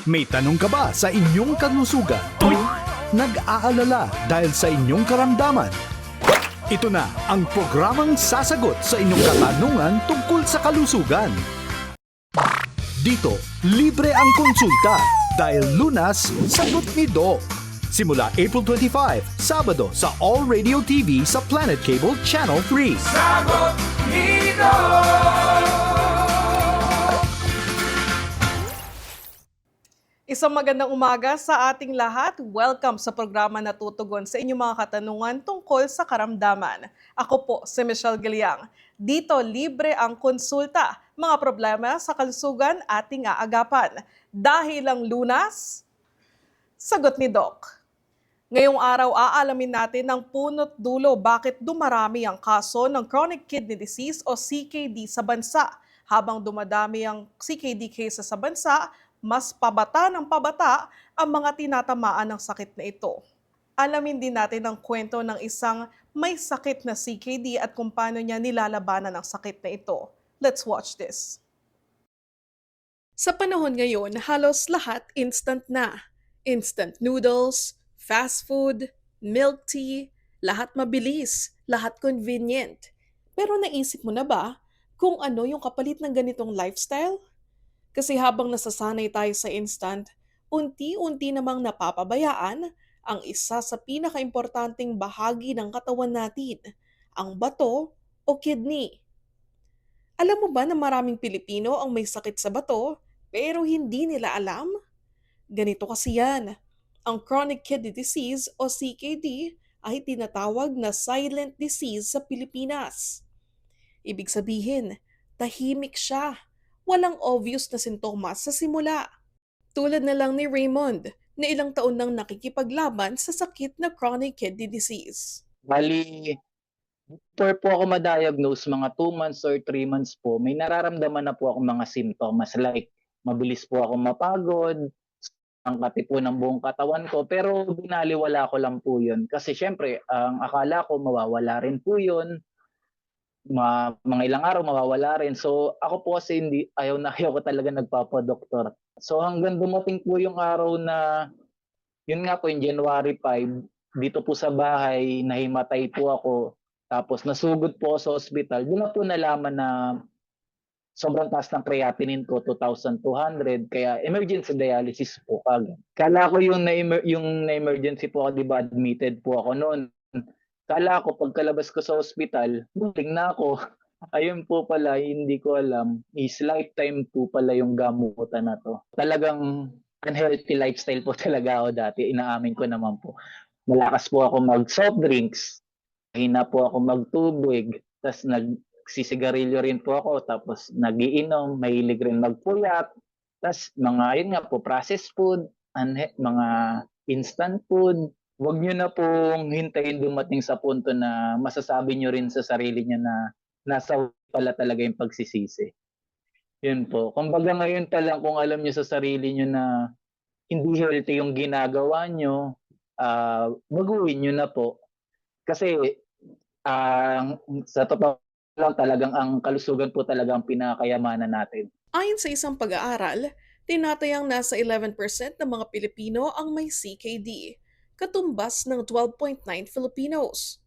May tanong ka ba sa inyong kalusugan? Nag-aalala dahil sa inyong karamdaman? Ito na ang programang sasagot sa inyong katanungan tungkol sa kalusugan. Dito, libre ang konsulta dahil Lunas, sagot ni Doc. Simula April 25, Sabado sa All Radio TV sa Planet Cable Channel 3. Sagot ni Doc! Isang magandang umaga sa ating lahat. Welcome sa programa na tutugon sa inyong mga katanungan tungkol sa karamdaman. Ako po si Michelle Giliang. Dito libre ang konsulta. Mga problema sa kalusugan ating aagapan. Dahil ang Lunas, sagot ni Doc. Ngayong araw aalamin natin ang punot dulo bakit dumarami ang kaso ng chronic kidney disease o CKD sa bansa. Habang dumadami ang CKD cases sa bansa, mas pabata ng pabata ang mga tinatamaan ng sakit na ito. Alamin din natin ang kwento ng isang may sakit na CKD at kung paano niya nilalabanan ang sakit na ito. Let's watch this. Sa panahon ngayon, halos lahat instant na. Instant noodles, fast food, milk tea, lahat mabilis, lahat convenient. Pero naisip mo na ba kung ano yung kapalit ng ganitong lifestyle? Kasi habang nasasanay tayo sa instant, unti-unti namang napapabayaan ang isa sa pinakaimportanteng bahagi ng katawan natin, ang bato o kidney. Alam mo ba na maraming Pilipino ang may sakit sa bato pero hindi nila alam? Ganito kasi yan. Ang chronic kidney disease o CKD ay tinatawag na silent disease sa Pilipinas. Ibig sabihin, tahimik siya. Walang obvious na sintomas sa simula. Tulad na lang ni Raymond na ilang taon nang nakikipaglaban sa sakit na chronic kidney disease. Bali, before po ako ma-diagnose, mga 2 months or 3 months po, may nararamdaman na po ako mga symptoms like mabilis po ako mapagod, ang kati po ng buong katawan ko, pero binaliwala ko lang po yun. Kasi syempre, ang akala ko mawawala rin po yun, mga ilang araw mawawala rin. So ako po kasi ayaw ko talaga nagpapadoktor. So hanggang dumating po yung araw na, yun nga po yung January 5, dito po sa bahay, nahimatay po ako. Tapos nasugod po ako sa ospital. Doon na po nalaman na sobrang taas ng creatinine ko, 2,200. Kaya emergency dialysis po kagad. Kala ko yung na-emergency po ako, di ba, admitted po ako noon. Kala ko pagkalabas ko sa ospital, buling na ako. Ayun po pala, hindi ko alam, is lifetime po pala yung gamutan na to. Talagang unhealthy lifestyle po talaga ako dati, inaamin ko naman po. Malakas po ako mag-soft drinks, hina po ako magtubig, tapos nagsisigarilyo rin po ako, tapos nagiinom, mahilig rin magpuyat, tapos mga, yun nga po, processed food, mga instant food. Huwag nyo na pong hintayin dumating sa punto na masasabi nyo rin sa sarili nyo na nasa pala talaga yung pagsisisi. Yun po. Kumbaga ngayon pa lang kung alam nyo sa sarili nyo na hindi healthy yung ginagawa nyo, baguhin nyo na po. Kasi sa totoo lang talagang ang kalusugan po talaga ang pinakayamanan natin. Ayon sa isang pag-aaral, tinatayang nasa 11% ng mga Pilipino ang may CKD, katumbas ng 12.9 Filipinos.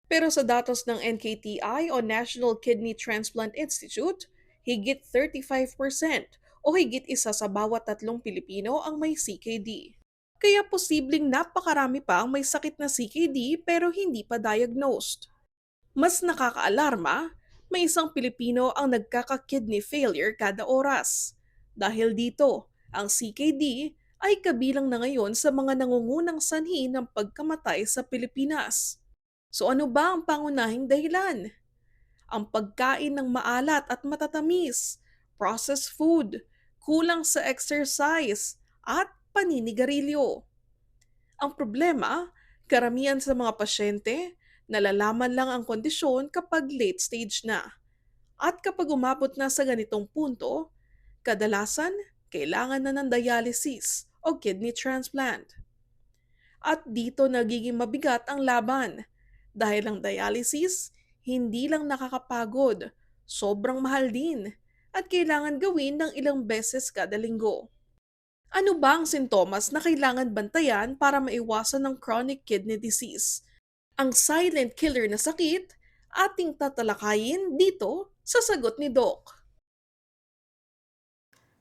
Pero sa datos ng NKTI o National Kidney Transplant Institute, higit 35% o higit isa sa bawat 3 Pilipino ang may CKD. Kaya posibleng napakarami pa ang may sakit na CKD pero hindi pa diagnosed. Mas nakakaalarma, may isang Pilipino ang nagkaka-kidney failure kada oras. Dahil dito, ang CKD ay kabilang na ngayon sa mga nangungunang sanhi ng pagkamatay sa Pilipinas. So ano ba ang pangunahing dahilan? Ang pagkain ng maalat at matatamis, processed food, kulang sa exercise, at paninigarilyo. Ang problema, karamihan sa mga pasyente, nalalaman lang ang kondisyon kapag late stage na. At kapag umabot na sa ganitong punto, kadalasan kailangan na ng dialysis o kidney transplant. At dito nagiging mabigat ang laban dahil ang dialysis hindi lang nakakapagod, sobrang mahal din at kailangan gawin ng ilang beses kada linggo. Ano ba ang sintomas na kailangan bantayan para maiwasan ng chronic kidney disease? Ang silent killer na sakit, ating tatalakayin dito sa sagot ni Doc.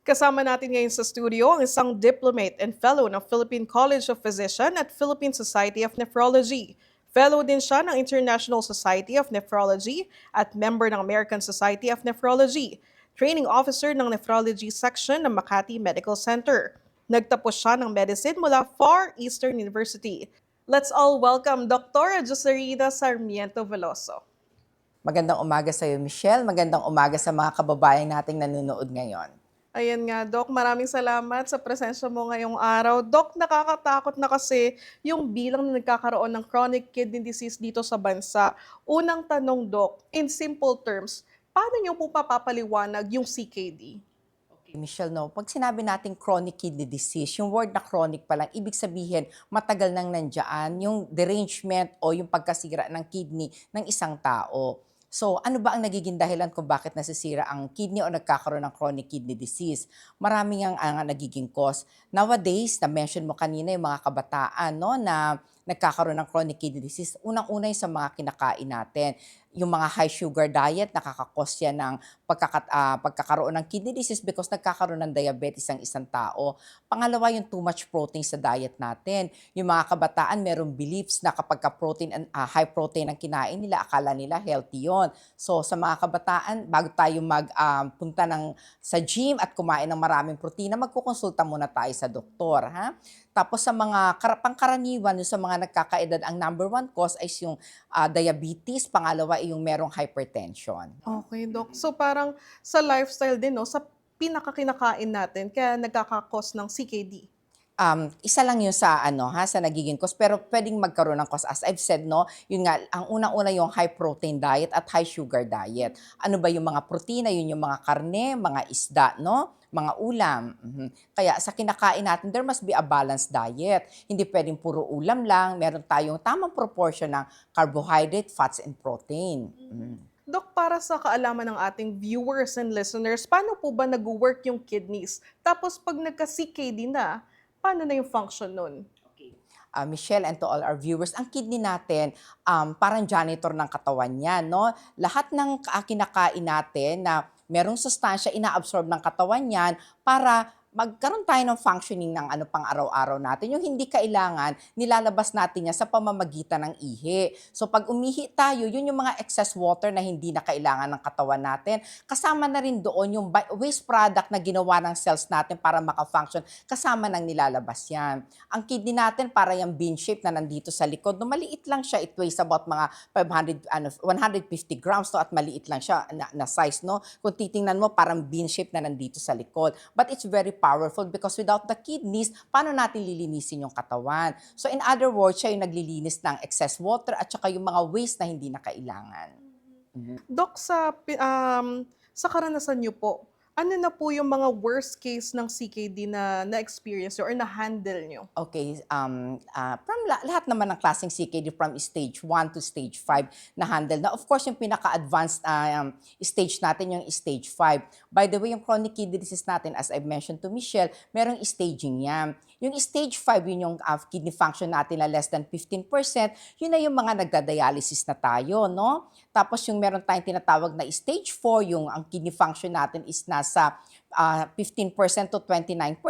Kasama natin ngayon sa studio ang isang diplomate and fellow ng Philippine College of Physicians at Philippine Society of Nephrology. Fellow din siya ng International Society of Nephrology at member ng American Society of Nephrology. Training officer ng Nephrology Section ng Makati Medical Center. Nagtapos siya ng medicine mula Far Eastern University. Let's all welcome Dr. Joserina Sarmiento Veloso. Magandang umaga sa iyo, Michelle. Magandang umaga sa mga kababayan nating nanonood ngayon. Ayan nga, Doc. Maraming salamat sa presensya mo ngayong araw. Doc, nakakatakot na kasi yung bilang na nagkakaroon ng chronic kidney disease dito sa bansa. Unang tanong, Doc, in simple terms, paano niyo po papapaliwanag yung CKD? Michelle, no, pag sinabi nating chronic kidney disease, yung word na chronic pa lang, ibig sabihin matagal nang nandiyan yung derangement o yung pagkasira ng kidney ng isang tao. So, ano ba ang nagiging dahilan kung bakit nasisira ang kidney o nagkakaroon ng chronic kidney disease? Maraming ang nagiging cause. Nowadays, na-mention mo kanina yung mga kabataan, no, na nagkakaroon ng chronic kidney disease. Unang-una yung sa mga kinakain natin. Yung mga high sugar diet, nakakakos yan ng pagkakaroon ng kidney disease because nagkakaroon ng diabetes ang isang tao. Pangalawa, yung too much protein sa diet natin. Yung mga kabataan, merong beliefs na kapag high protein ang kinain nila, akala nila healthy yon. So sa mga kabataan, bago tayo magpunta sa gym at kumain ng maraming protina, magkukonsulta muna tayo sa doktor. Ha? Tapos sa mga pangkaraniwan, yung sa mga nagkakaedad, ang number one cause ay yung diabetes, pangalawa ay yung merong hypertension. Okay, Doc. So parang sa lifestyle din, no, sa pinakakinakain natin, kaya nagkakakos ng CKD. Isa lang yun sa sa nagiging cause, pero pwedeng magkaroon ng cause. As I've said, no, yun nga, ang unang-una yung high protein diet at high sugar diet. Ano ba yung mga protina? Yun yung mga karne, mga isda, no? Mga ulam. Kaya sa kinakain natin, there must be a balanced diet. Hindi pwedeng puro ulam lang. Meron tayong tamang proportion ng carbohydrate, fats, and protein. Dok, para sa kaalaman ng ating viewers and listeners, paano po ba nag-work yung kidneys? Tapos pag nagka-CKD na, paano na yung function nun? Michelle, and to all our viewers, ang kidney natin, parang janitor ng katawan niya, no? Lahat ng kinakain natin na merong sustansya, ina-absorb ng katawan niyan para magkaroon tayo ng functioning ng pang araw-araw natin. Yung hindi kailangan, nilalabas natin yan sa pamamagitan ng ihi. So pag umihi tayo, yun yung mga excess water na hindi na kailangan ng katawan natin. Kasama na rin doon yung waste product na ginawa ng cells natin para maka-function. Kasama nang nilalabas yan. Ang kidney natin para yung bean shape na nandito sa likod. No, maliit lang siya. It weighs about mga 150 grams, no, at maliit lang siya na size. No? Kung titingnan mo, parang bean shape na nandito sa likod. But it's very powerful because without the kidneys, paano natin lilinisin yung katawan? So in other words, siya yung naglilinis ng excess water at saka yung mga waste na hindi na kailangan. Dok, sa karanasan niyo po, ano na po yung mga worst case ng CKD na na-experience nyo or na-handle nyo? Okay, from lahat naman ng klaseng CKD from stage 1 to stage 5 na handle na. Of course, yung pinaka-advanced stage natin yung stage 5. By the way, yung chronic kidney disease natin, as I've mentioned to Michelle, merong staging yan. Yung stage 5, yun yung kidney function natin na less than 15%, yun na yung mga nagda-dialysis na tayo, no? Tapos yung meron tayong tinatawag na stage 4, yung ang kidney function natin is nasa 15% to 29%,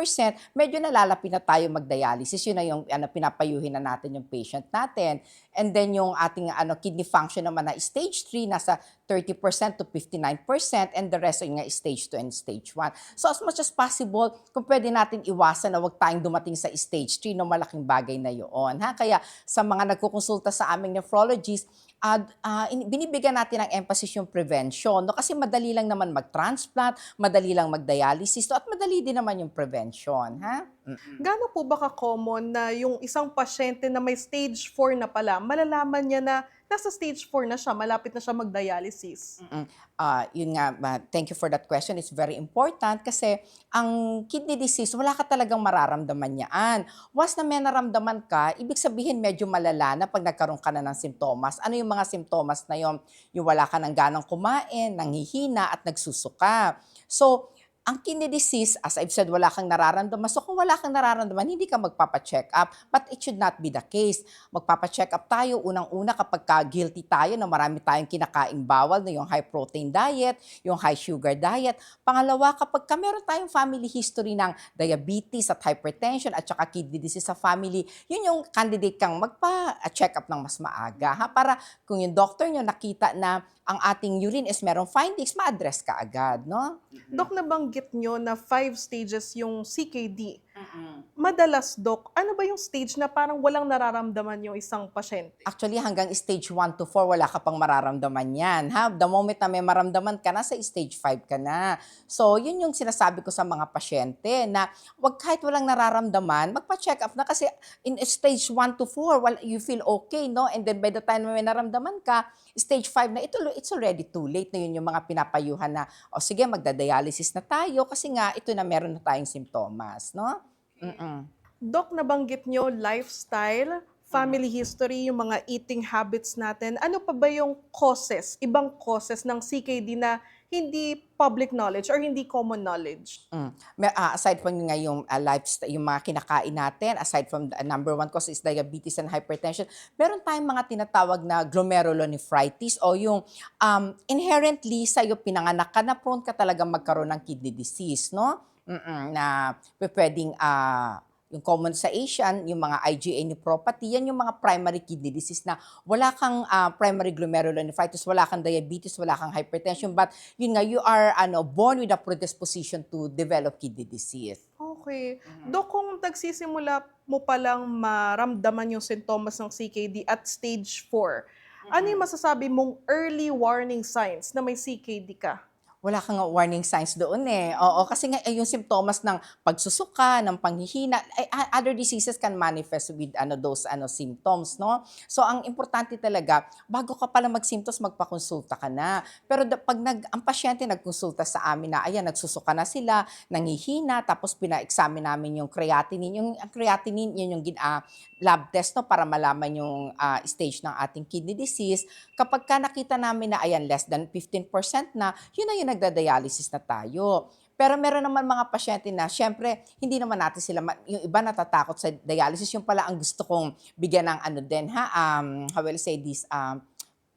medyo nalalapit na tayo mag-dialysis. Yun na yung pinapayuhin na natin yung patient natin. And then yung ating kidney function naman na stage 3, nasa 30% to 59%, and the rest ay nga stage 2 and stage 1. So as much as possible, kung pwede natin iwasan na huwag tayong dumating sa stage 3, no, malaking bagay na yun. Ha? Kaya sa mga nagkukonsulta sa aming nephrologist, binibigyan natin ng emphasis yung prevention. No? Kasi madali lang naman mag-transplant, madali lang mag-dialysis, at madali din naman yung prevention. Ha? Gaano po ba ka-common na yung isang pasyente na may stage 4 na pala, malalaman niya na nasa stage 4 na siya, malapit na siya mag-dialysis? Yun nga, thank you for that question. It's very important kasi ang kidney disease, wala ka talagang mararamdaman yan. Once na may naramdaman ka, ibig sabihin medyo malala na pag nagkaroon ka na ng simptomas. Ano yung mga simptomas na yun? Yung wala ka ng ganang kumain, nanghihina at nagsusuka. So, ang kidney disease, as I've said, wala kang nararamdaman. So kung wala kang nararamdaman, hindi ka magpapa-check up. But it should not be the case. Magpapa-check up tayo unang-una kapag guilty tayo na marami tayong kinakaing bawal, na yung high protein diet, yung high sugar diet. Pangalawa, kapag meron tayong family history ng diabetes at hypertension at saka kidney disease sa family, yun yung candidate kang magpa-check up ng mas maaga. Ha? Para kung yung doctor nyo nakita na ang ating urine is merong findings, ma-address ka agad, no? Dok, nabanggit nyo na 5 stages yung CKD. Madalas, Dok, ano ba yung stage na parang walang nararamdaman yung isang pasyente? Actually, hanggang stage 1 to 4, wala ka pang mararamdaman yan. Ha? The moment na may maramdaman ka na, sa stage 5 ka na. So, yun yung sinasabi ko sa mga pasyente na kahit walang nararamdaman, magpa-check up na kasi in stage 1 to 4, you feel okay, no? And then by the time na may naramdaman ka, stage 5 na, it's already too late na yun yung mga pinapayuhan na, o sige, magda-dialysis na tayo kasi nga ito na meron na tayong simptomas, no? Dok, nabanggit nyo lifestyle, family history, yung mga eating habits natin. Ano pa ba yung causes, ibang causes ng CKD na hindi public knowledge or hindi common knowledge? Aside from nga yung lifestyle, yung mga kinakain natin, aside from the number 1 cause is diabetes and hypertension, meron tayong mga tinatawag na glomerulonephritis o yung inherently sa'yo pinanganak ka na prone ka talaga magkaroon ng kidney disease, no? Na pwedeng yung common sa Asian, yung mga IgA nephropathy, yan yung mga primary kidney disease na wala kang primary glomerulonephritis, wala kang diabetes, wala kang hypertension, but yun nga, you are born with a predisposition to develop kidney disease. Okay. Dok, kung nagsisimula mo palang maramdaman yung sintomas ng CKD at stage 4, ano yung masasabi mong early warning signs na may CKD ka? Wala kang warning signs doon eh. Oo, kasi nga yung symptoms ng pagsusuka, ng panghihina, other diseases can manifest with those symptoms, no? So ang importante talaga, bago ka pala mag-symptoms, magpakonsulta ka na. Pero pag ang pasyente nagkonsulta sa amin na, ayan, nagsusuka na sila, nanghihina, tapos pina-examine namin yung creatinine. Yung creatinine, yun yung lab test, no, para malaman yung stage ng ating kidney disease. Kapag ka nakita namin na, ayan, less than 15% na, yun na yung nagda-dialysis na tayo. Pero meron naman mga pasyente na, syempre, hindi naman natin sila, yung iba natatakot sa dialysis, yung pala ang gusto kong bigyan ng how will I say this,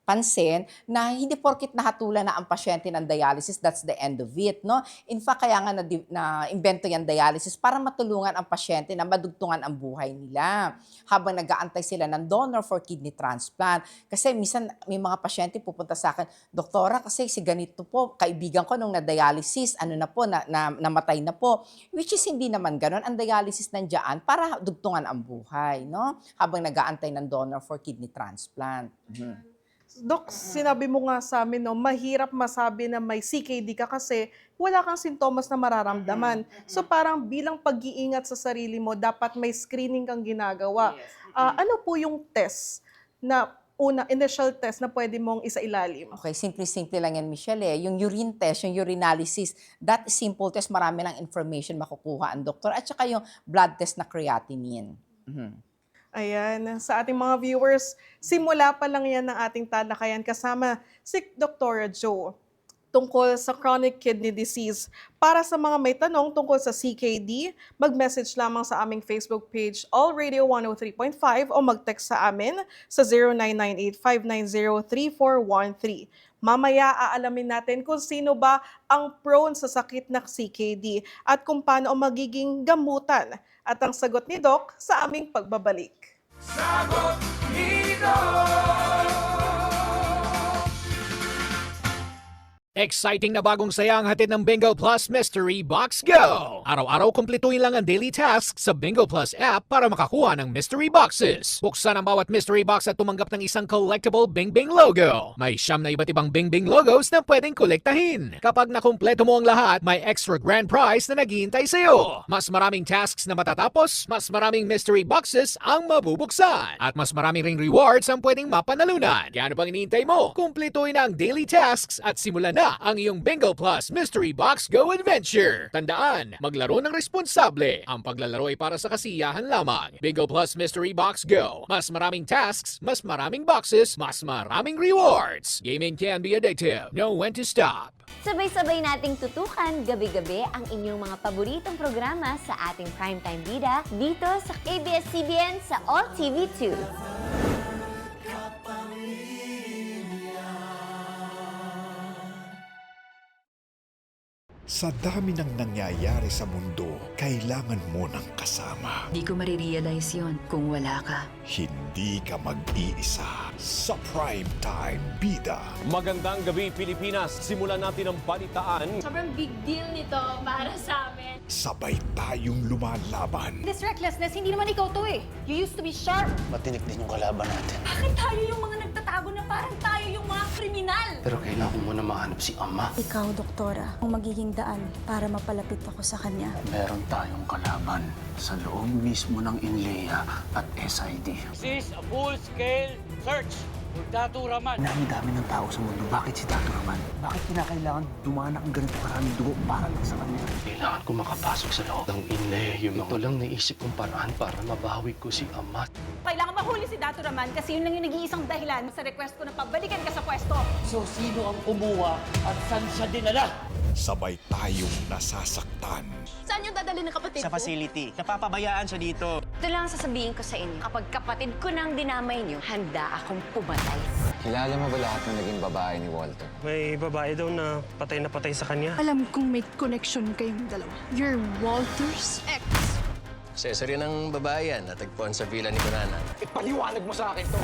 pansin na hindi porkit nahatulan na ang pasyente ng dialysis, that's the end of it, no? In fact, kaya nga na-invento yung dialysis para matulungan ang pasyente na madugtungan ang buhay nila habang nag-aantay sila ng donor for kidney transplant. Kasi minsan may mga pasyente pupunta sa akin, Doktora, kasi si ganito po, kaibigan ko nung na-dialysis, namatay na po. Which is hindi naman ganun. Ang dialysis nandiyan para dugtungan ang buhay, no? Habang nag-aantay ng donor for kidney transplant. Dok, sinabi mo nga sa amin, no, mahirap masabi na may CKD ka kasi wala kang sintomas na mararamdaman. So parang bilang pag-iingat sa sarili mo, dapat may screening kang ginagawa. Ano po yung test na initial test na pwede mong isailalim? Okay, simple-simple lang yan, Michelle. Yung urine test, yung urinalysis, that simple test, marami lang information makukuha ang doktor. At saka yung blood test na creatinine. Ayan, sa ating mga viewers, simula pa lang yan ng ating talakayan kasama si Dr. Joe tungkol sa chronic kidney disease. Para sa mga may tanong tungkol sa CKD, mag-message lamang sa aming Facebook page, All Radio 103.5 o mag-text sa amin sa 0998-590-3413. Mamaya aalamin natin kung sino ba ang prone sa sakit ng CKD at kung paano ang magiging gamutan. At ang sagot ni Doc sa aming pagbabalik. Sagot ni Doc. Exciting na bagong saya ang hatid ng Bingo Plus Mystery Box Go! Araw-araw kumpletuhin lang ang daily tasks sa Bingo Plus app para makakuha ng mystery boxes. Buksan ang bawat mystery box at tumanggap ng isang collectible Bing Bing logo. May 9 na iba't ibang Bing Bing logos na pwedeng kolektahin. Kapag nakumpleto mo ang lahat, may extra grand prize na naghihintay sa'yo. Mas maraming tasks na matatapos, mas maraming mystery boxes ang mabubuksan. At mas maraming ring rewards ang pwedeng mapanalunan. Kaya ano pang iniintay mo? Kumpletuhin ang daily tasks at simulan na na ang iyong Bingo Plus Mystery Box Go Adventure. Tandaan, maglaro ng responsable. Ang paglalaro ay para sa kasiyahan lamang. Bingo Plus Mystery Box Go. Mas maraming tasks, mas maraming boxes, mas maraming rewards. Gaming can be addictive. Know when to stop. Sabay-sabay nating tutukan gabi-gabi ang inyong mga paboritong programa sa ating Primetime Bida dito sa ABS-CBN sa All TV 2. Sa dami ng nangyayari sa mundo, kailangan mo ng kasama. Di ko marirealize yon kung wala ka. Hindi ka mag-iisa sa Primetime Bida. Magandang gabi, Pilipinas. Simulan natin ang balitaan. Sobrang big deal nito para sa amin. Sabay tayong lumalaban. This recklessness, hindi naman ikaw to eh. You used to be sharp. Matinik din yung kalaban natin. Bakit tayo yung mga nagtatago na parang tayo yung mga kriminal? Pero kailangan ko muna mahanap si Ama. Ikaw, Doktora, ang magiging daan para mapalapit ako sa kanya. Meron tayong kalaban sa loob mismo ng Inleia at SID. This is a full-scale search for Datu Rahman. Dami ng tao sa mundo. Bakit si Datu Rahman? Bakit kinakailangan dumanak ang ganito karaming dugo para lang sa kanya? Kailangan ko makapasok sa loob ng Inleia. Ito lang naisip kong paraan para mabawi ko si Ama. Kailangan mahuli si Datu Rahman kasi yun lang yung nag-iisang dahilan sa request ko na pabalikan ka sa pwesto. So, sino ang kumuha at saan siya dinala? Sabay tayong nasasaktan. Saan yung dadali ng kapatid Sa facility. Napapabayaan siya dito. Ito lang ang sasabihin ko sa inyo. Kapag kapatid ko nang dinamay niyo, handa akong pumatay. Kilala mo ba lahat ng naging babae ni Walter? May babae daw na patay sa kanya. Alam kong may connection kayong dalawa. You're Walter's ex. Accessory ng babae yan, natagpuan sa villa ni Conana. Ipaliwanag mo sa akin to.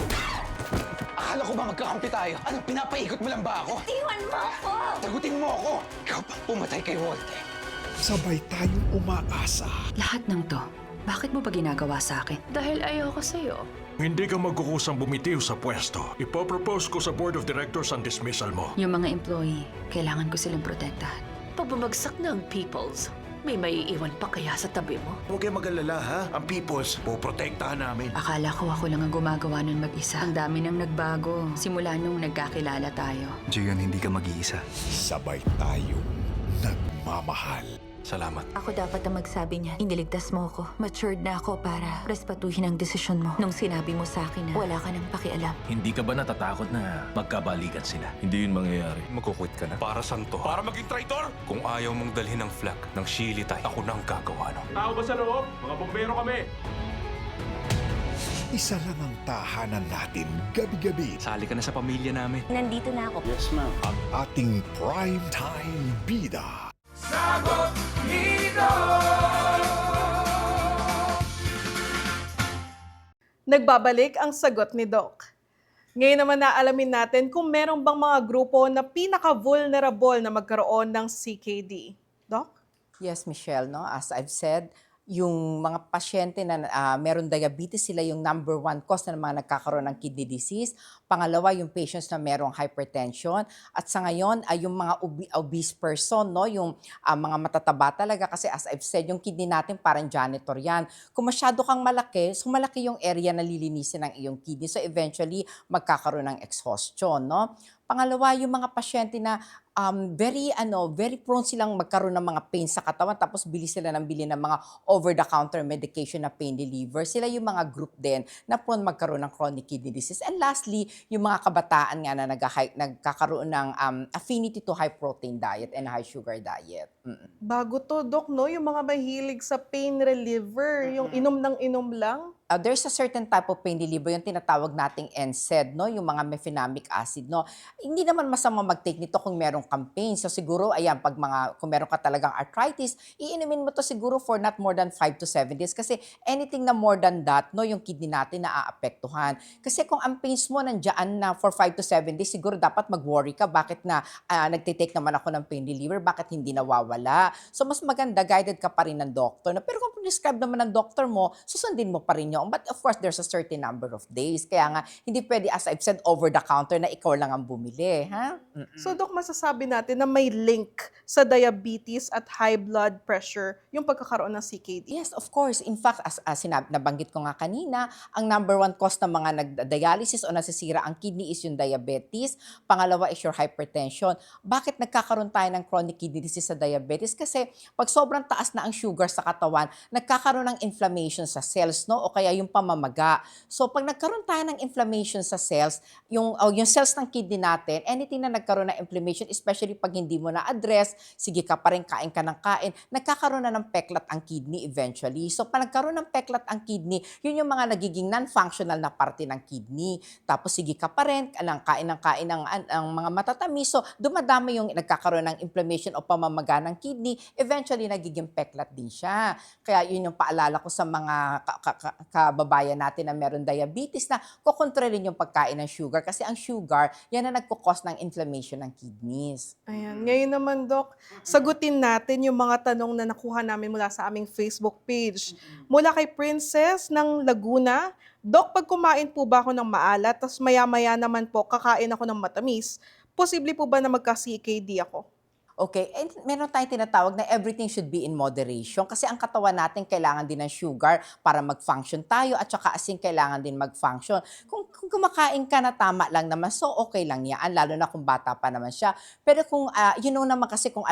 Akala ko ba magkakampi tayo? Ano, pinapaikot mo lang ba ako? Iwan mo ako! Tagutin mo ako! Ikaw pa pumatay kay Walter. Sabay tayong umaasa. Lahat ng to, bakit mo ba ginagawa sa akin? Dahil ayoko sa'yo. Hindi ka magkukusang bumitiw sa pwesto. Ipopropose ko sa Board of Directors ang dismissal mo. Yung mga employee, kailangan ko silang protektahan. Pag bumagsak na ang Peoples, may maiiwan pa kaya sa tabi mo? Huwag kayo mag-alala, ha? Ang Peoples, poprotektahan namin. Akala ko ako lang ang gumagawa nun mag-isa. Ang dami nang nagbago, simula nung nagkakilala tayo. Jian, hindi ka mag-iisa. Sabay tayong nagmamahal. Salamat. Ako dapat ang magsabi niya. Iniligtas mo ako. Matured na ako para respetuhin ang desisyon mo. Nung sinabi mo sa akin na wala ka nang pakialam. Hindi ka ba natatakot na magkabalikan sila? Hindi yun mangyayari. Magkukwit ka na. Para saan to? Para maging traitor? Kung ayaw mong dalhin ang flag ng Shilitay, ako nang gagawa no. Tao ba sa loob? Mga bombero kami. Isa lang ang tahanan natin gabi-gabi. Sali ka na sa pamilya namin. Nandito na ako. Yes, ma'am. Ang ating Primetime Bida. Sagot Nito! Nagbabalik ang sagot ni Doc. Ngayon naman naalamin natin kung meron bang mga grupo na pinaka-vulnerable na magkaroon ng CKD. Doc? Yes, Michelle, no? As I've said, yung mga pasyente na meron diabetes, sila yung number one cause na mga nagkakaroon ng kidney disease. Pangalawa, yung patients na merong hypertension. At sa ngayon, ay yung mga obese person, no? Yung mga matataba talaga. Kasi as I've said, yung kidney natin parang janitor yan. Kung masyado kang malaki, so malaki yung area na lilinisin ng iyong kidney. So eventually, magkakaroon ng exhaustion, no? Pangalawa, yung mga pasyente na very prone silang magkaroon ng mga pain sa katawan tapos bili sila ng bili ng mga over-the-counter medication na pain reliever. Sila yung mga group din na prone magkaroon ng chronic kidney disease. And lastly, yung mga kabataan nga na nagkakaroon ng affinity to high-protein diet and high-sugar diet. Bago to, Doc, no? Yung mga mahilig sa pain reliever, yung inom ng inom lang. There's a certain type of pain reliever, yung tinatawag nating NSAID, no? Yung mga mefenamic acid, no? Hindi naman masama mag-take nito kung merong campaign. So siguro, ayan, kung meron ka talagang arthritis, iinumin mo to siguro for not more than 5 to 7 days. Kasi anything na more than that, no, yung kidney natin naaapektuhan. Kasi kung ang pains mo nandiyan na for 5 to 7 days, siguro dapat mag-worry ka. Bakit na nagtitake naman ako ng pain reliever? Bakit hindi nawawala? So mas maganda, guided ka pa rin ng doktor. Pero kung prescribe naman ng doktor mo, susundin mo pa rin nyo. But of course, there's a certain number of days. Kaya nga, hindi pwede, as I've said, over the counter na ikaw lang ang bumili. Ha? So, Dok, masasabi natin na may link sa diabetes at high blood pressure yung pagkakaroon ng CKD? Yes, of course. In fact, as nabanggit ko nga kanina, ang number one cause ng mga nagda-dialysis o nasisira ang kidney is yung diabetes. Pangalawa is your hypertension. Bakit nagkakaroon tayo ng chronic kidney disease sa diabetes? Kasi pag sobrang taas na ang sugar sa katawan, nagkakaroon ng inflammation sa cells, no? O kaya yung pamamaga. So pag nagkaroon tayo ng inflammation sa cells, yung cells ng kidney natin, anything na nagkaroon ng inflammation, especially pag hindi mo na-address, sige ka pa rin, kain ka ng kain, nagkakaroon na ng peklat ang kidney eventually. So pag nagkaroon ng peklat ang kidney, yun yung mga nagiging non-functional na parte ng kidney. Tapos sige ka pa rin, kain ng mga matatamis. So dumadami yung nagkakaroon ng inflammation o pamamaga ng kidney, eventually nagiging peklat din siya. Kaya yun yung paalala ko sa mga kababayan natin na meron diabetes na kukontrolin yung pagkain ng sugar kasi ang sugar, yan na nagkukos ng inflammation ng kidneys. Ayan. Ngayon naman, Dok, sagutin natin yung mga tanong na nakuha namin mula sa aming Facebook page. Mula kay Princess ng Laguna, Dok, pag kumain po ba ako ng maalat, tas maya-maya naman po kakain ako ng matamis, posible po ba na magka-CKD ako? Okay, and meron tayong tinatawag na everything should be in moderation kasi ang katawan natin kailangan din ng sugar para mag-function tayo at saka asin kailangan din mag-function. Kung kumakain ka na tama lang naman, so okay lang yan, lalo na kung bata pa naman siya. Pero kung, naman kasi kung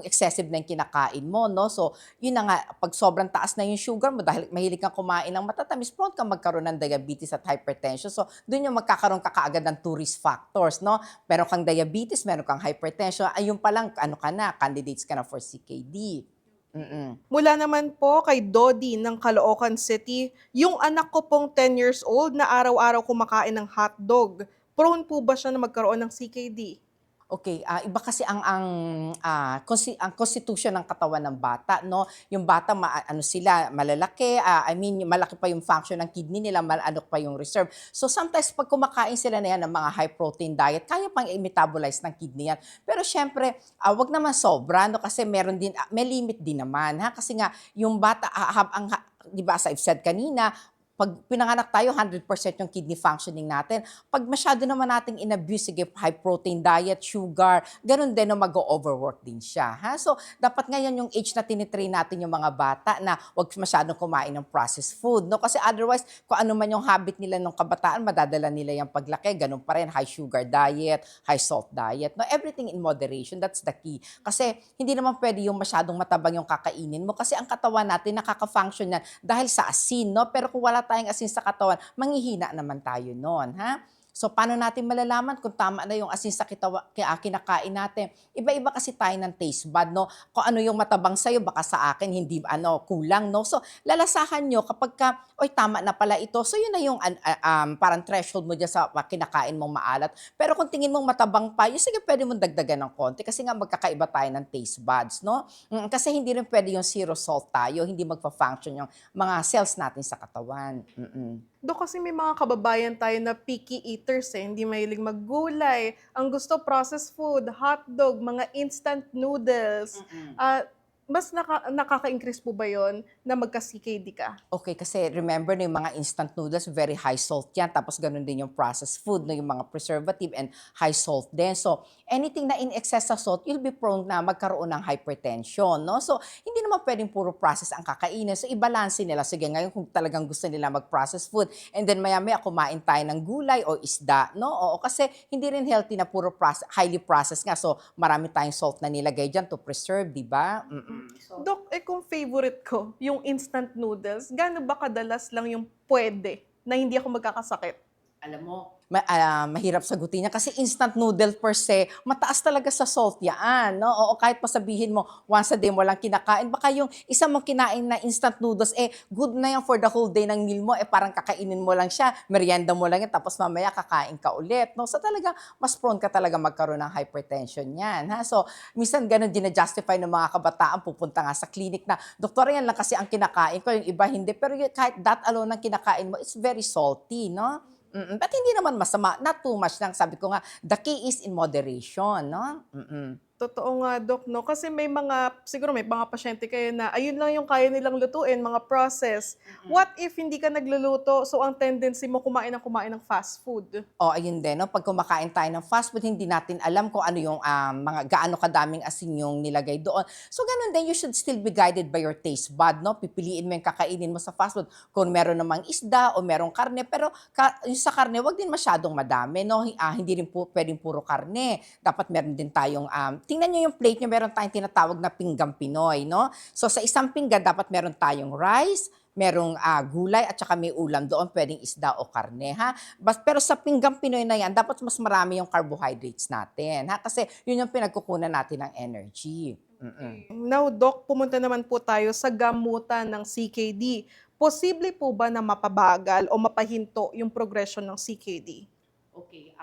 excessive na yung kinakain mo, no? So, yun na nga, pag sobrang taas na yung sugar mo dahil mahilig kang kumain ng matatamis, prone kang magkaroon ng diabetes at hypertension. So, dun yung magkakaroon ka kaagad ng 2 risk factors, no? Meron kang diabetes, meron kang hypertension, ayun pa lang, candidates ka na for CKD. Mula naman po kay Dodi ng Caloocan City, yung anak ko pong 10 years old na araw-araw kumakain ng hotdog, prone po ba siya na magkaroon ng CKD? Okay, iba kasi ang constitution ng katawan ng bata, no? Yung bata sila malalaki, malaki pa yung function ng kidney nila, malano pa yung reserve. So sometimes pag kumakain sila na yan ng mga high protein diet, kaya pang i-metabolize ng kidney yan. Pero syempre, wag naman sobra, no? Kasi may limit din naman, ha? Kasi nga yung bata di ba as I've said kanina, pag pinanganak tayo, 100% yung kidney functioning natin. Pag masyado naman nating in-abuse, sige, high protein diet, sugar, ganun din na mag-overwork din siya. Ha? So, dapat ngayon yung age na tinitrain natin yung mga bata na wag masyadong kumain ng processed food. No? Kasi otherwise, kung ano man yung habit nila nung kabataan, madadala nila yung paglaki. Ganun pa rin, high sugar diet, high salt diet. No? Everything in moderation, that's the key. Kasi hindi naman pwede yung masyadong matabang yung kakainin mo kasi ang katawan natin nakaka-function yan dahil sa asin. No? Pero kung wala tayong asin sa katawan, manghihina naman tayo noon, ha? So, paano natin malalaman kung tama na yung asin sa kinakain natin? Iba-iba kasi tayo ng taste bud, no? Kung ano yung matabang sa'yo, baka sa akin hindi kulang, no? So, lalasahan nyo kapag tama na pala ito. So, yun na yung parang threshold mo dyan sa kinakain mong maalat. Pero kung tingin mong matabang pa, sige, pwede mong dagdagan ng konti kasi nga magkakaiba tayo ng taste buds, no? Kasi hindi rin pwede yung zero salt tayo, hindi magpa-function yung mga cells natin sa katawan. Dok, kasi may mga kababayan tayo na picky eaters hindi mahilig maggulay. Ang gusto processed food, hotdog, mga instant noodles. Mas nakaka-increase po ba yon na magka-CKD ka? Okay, kasi remember na yung mga instant noodles, very high salt yan. Tapos ganun din yung processed food, yung mga preservative and high salt din. So, anything na in excess sa salt, you'll be prone na magkaroon ng hypertension, no? So, hindi naman pwedeng puro process ang kakainin. So, i-balance nila. Sige, ngayon kung talagang gusto nila mag-process food, and then maya-maya kumain tayo ng gulay o isda, no? Oo, kasi hindi rin healthy na puro highly processed nga. So, marami tayong salt na nilagay dyan to preserve, di ba? Dok, kung favorite ko, yung instant noodles, gaano ba kadalas lang yung pwede na hindi ako magkakasakit? Alam mo, mahirap sagutin niya kasi instant noodle per se, mataas talaga sa salt yan, no? O kahit pa sabihin mo, once a day mo lang kinakain, baka yung isa mong kinain na instant noodles, good na yan for the whole day ng meal mo, parang kakainin mo lang siya, merienda mo lang yan, tapos mamaya kakain ka ulit, no? So talaga, mas prone ka talaga magkaroon ng hypertension yan, ha? So, minsan ganun din-justify ng mga kabataan, pupunta nga sa clinic na, doktor, yan lang kasi ang kinakain ko, yung iba hindi, pero kahit that alone ang kinakain mo, it's very salty, no? But hindi naman masama, not too much lang. Sabi ko nga, the key is in moderation, no? Totoo nga, Dok, no? Kasi siguro may mga pasyente kayo na ayun lang yung kaya nilang lutuin, mga process. What if hindi ka nagluluto, so ang tendency mo kumain ng fast food? O, ayun din, no? Pag kumakain tayo ng fast food, hindi natin alam kung ano yung mga gaano kadaming asin yung nilagay doon. So, ganun din, you should still be guided by your taste bud, no? Pipiliin mo yung kakainin mo sa fast food. Kung meron namang isda o merong karne, pero yung sa karne, wag din masyadong madami, no? Hindi rin po pwedeng puro karne. Dapat meron din tayong, tingnan nyo yung plate nyo, meron tayong tinatawag na pinggang Pinoy, no? So, sa isang pinggan, dapat meron tayong rice, merong gulay at saka may ulam doon, pwedeng isda o karne, ha? Pero sa pinggang Pinoy na yan, dapat mas marami yung carbohydrates natin, ha? Kasi yun yung pinagkukunan natin ng energy. Now, Doc, pumunta naman po tayo sa gamutan ng CKD. Posible po ba na mapabagal o mapahinto yung progression ng CKD? Okay,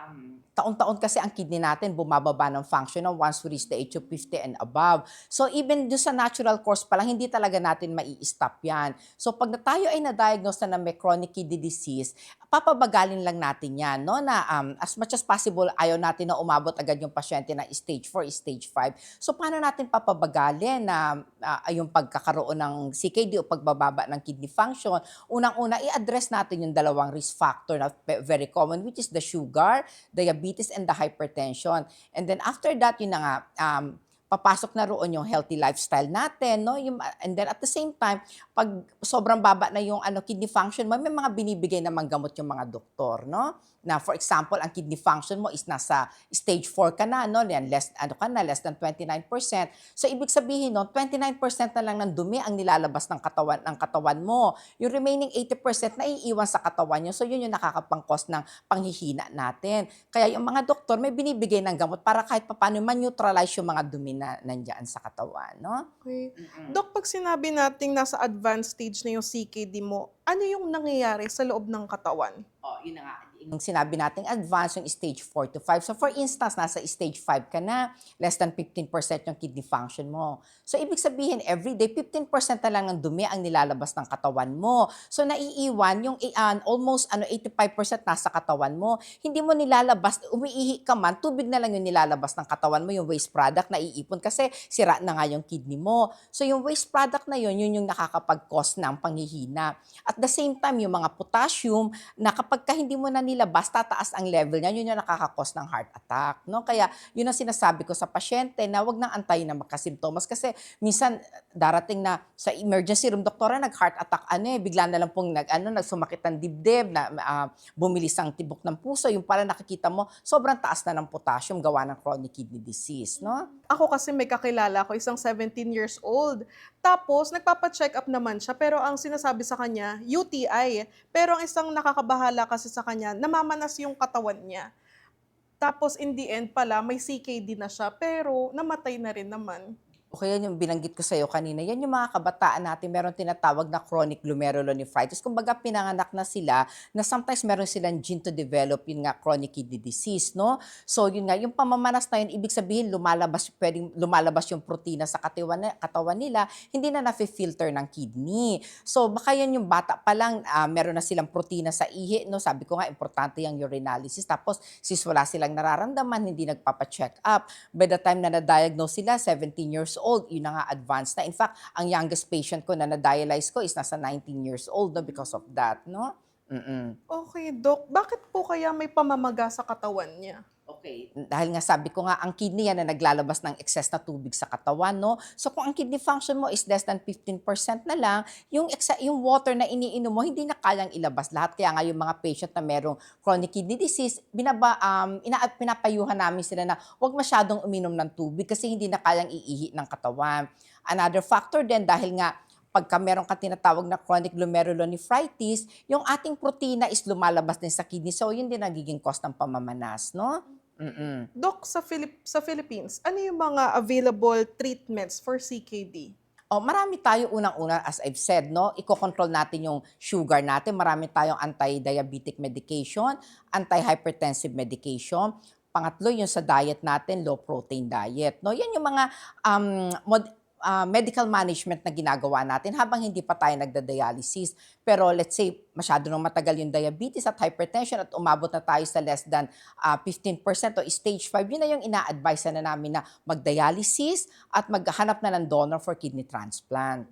taon-taon kasi ang kidney natin bumababa ng function once we reach the age of 50 and above. So even doon sa natural course pa lang, hindi talaga natin mai-stop yan. So pag tayo ay na-diagnose na may chronic kidney disease, papabagalin lang natin yan, no? Na as much as possible, ayaw natin na umabot agad yung pasyente na stage 4, stage 5. So paano natin papabagalin na yung pagkakaroon ng CKD o pagbababa ng kidney function? Unang-una, i-address natin yung dalawang risk factor na very common, which is the sugar, diabetes, and the hypertension. And then after that, yun na nga, papasok na roon yung healthy lifestyle natin, no? And then at the same time, pag sobrang baba na yung kidney function mo, may mga binibigay namang gamot yung mga doktor, no? Na for example, ang kidney function mo is nasa stage 4 ka na, no? Yan, less than 29%. So ibig sabihin, no, 29% na lang ng dumi ang nilalabas ng katawan mo. Yung remaining 80% na iiwan sa katawan nyo. So yun yung nakakapang-cause ng panghihina natin. Kaya yung mga doktor may binibigay ng gamot para kahit paano man-neutralize yung mga dumi na nandiyan sa katawan, no? Okay. Dok, pag sinabi nating nasa advanced stage na yung CKD mo, ano yung nangyayari sa loob ng katawan? Oh, yun na nga. Yung sinabi natin, advanced yung stage 4 to 5. So for instance, nasa stage 5 ka na, less than 15% yung kidney function mo. So ibig sabihin, everyday, 15% na lang ng dumi ang nilalabas ng katawan mo. So naiiwan yung almost 85% nasa katawan mo. Hindi mo nilalabas, umiihi ka man, tubig na lang yung nilalabas ng katawan mo, yung waste product na iipon kasi sira na nga yung kidney mo. So yung waste product na yun yung nakakapag-cause ng panghihina. At the same time, yung mga potassium na kapag hindi mo na nilabas, tataas ang level niya, yun yung nakakakos ng heart attack, no? Kaya yun ang sinasabi ko sa pasyente na wag nang antayin na magkasimptomas kasi minsan darating na sa emergency room, doktora, nag-heart attack, bigla na lang pong nagsumakit ng dibdib, na bumilis ang tibok ng puso, yung pala nakikita mo, sobrang taas na ng potassium gawa ng chronic kidney disease, no? Ako kasi may kakilala ko, isang 17 years old. Tapos, nagpapa-check up naman siya, pero ang sinasabi sa kanya, UTI. Pero ang isang nakakabahala kasi sa kanya, namamanas yung katawan niya. Tapos, in the end pala, may CKD na siya, pero namatay na rin naman. Okay, yan yung binanggit ko sa'yo kanina. Yan yung mga kabataan natin, meron tinatawag na chronic glomerulonephritis. Kumbaga, pinanganak na sila na sometimes meron silang gene to develop yun nga chronic kidney disease, no? So, yun nga, yung pamamanas na yun, ibig sabihin, pwedeng lumalabas yung protina sa katawan nila, hindi na nafe-filter ng kidney. So, baka yan yung bata pa lang, meron na silang protina sa ihi, no? Sabi ko nga, importante yung urinalysis. Tapos, sis wala silang nararamdaman, hindi nagpapa-check up. By the time na na-diagnose sila, 17 years old, yun na nga advanced na. In fact, ang youngest patient ko na na-dialyze ko is nasa 19 years old, no, because of that, no? Okay, Doc. Bakit po kaya may pamamaga sa katawan niya? Okay, dahil nga sabi ko nga, ang kidney yan na naglalabas ng excess na tubig sa katawan, no? So kung ang kidney function mo is less than 15% na lang, yung water na iniinom mo, hindi na kayang ilabas lahat. Kaya nga yung mga patient na merong chronic kidney disease, pinapayuhan namin sila na huwag masyadong uminom ng tubig kasi hindi na kayang iihi ng katawan. Another factor din, dahil nga pagka meron ka tinatawag na chronic glomerulonephritis, yung ating protina is lumalabas din sa kidney. So yun din nagiging cause ng pamamanas, no? Doc, sa Philippines, ano yung mga available treatments for CKD? Marami tayo unang-una, as I've said, no? Iko-control natin yung sugar natin. Marami tayong anti-diabetic medication, anti-hypertensive medication. Pangatlo, yung sa diet natin, low-protein diet, no? Yan yung mga medical management na ginagawa natin habang hindi pa tayo nagda-dialysis. Pero let's say, masyado nang matagal yung diabetes at hypertension at umabot na tayo sa less than 15% o stage 5, yun na yung ina-advise na namin na mag-dialysis at maghanap na ng donor for kidney transplant.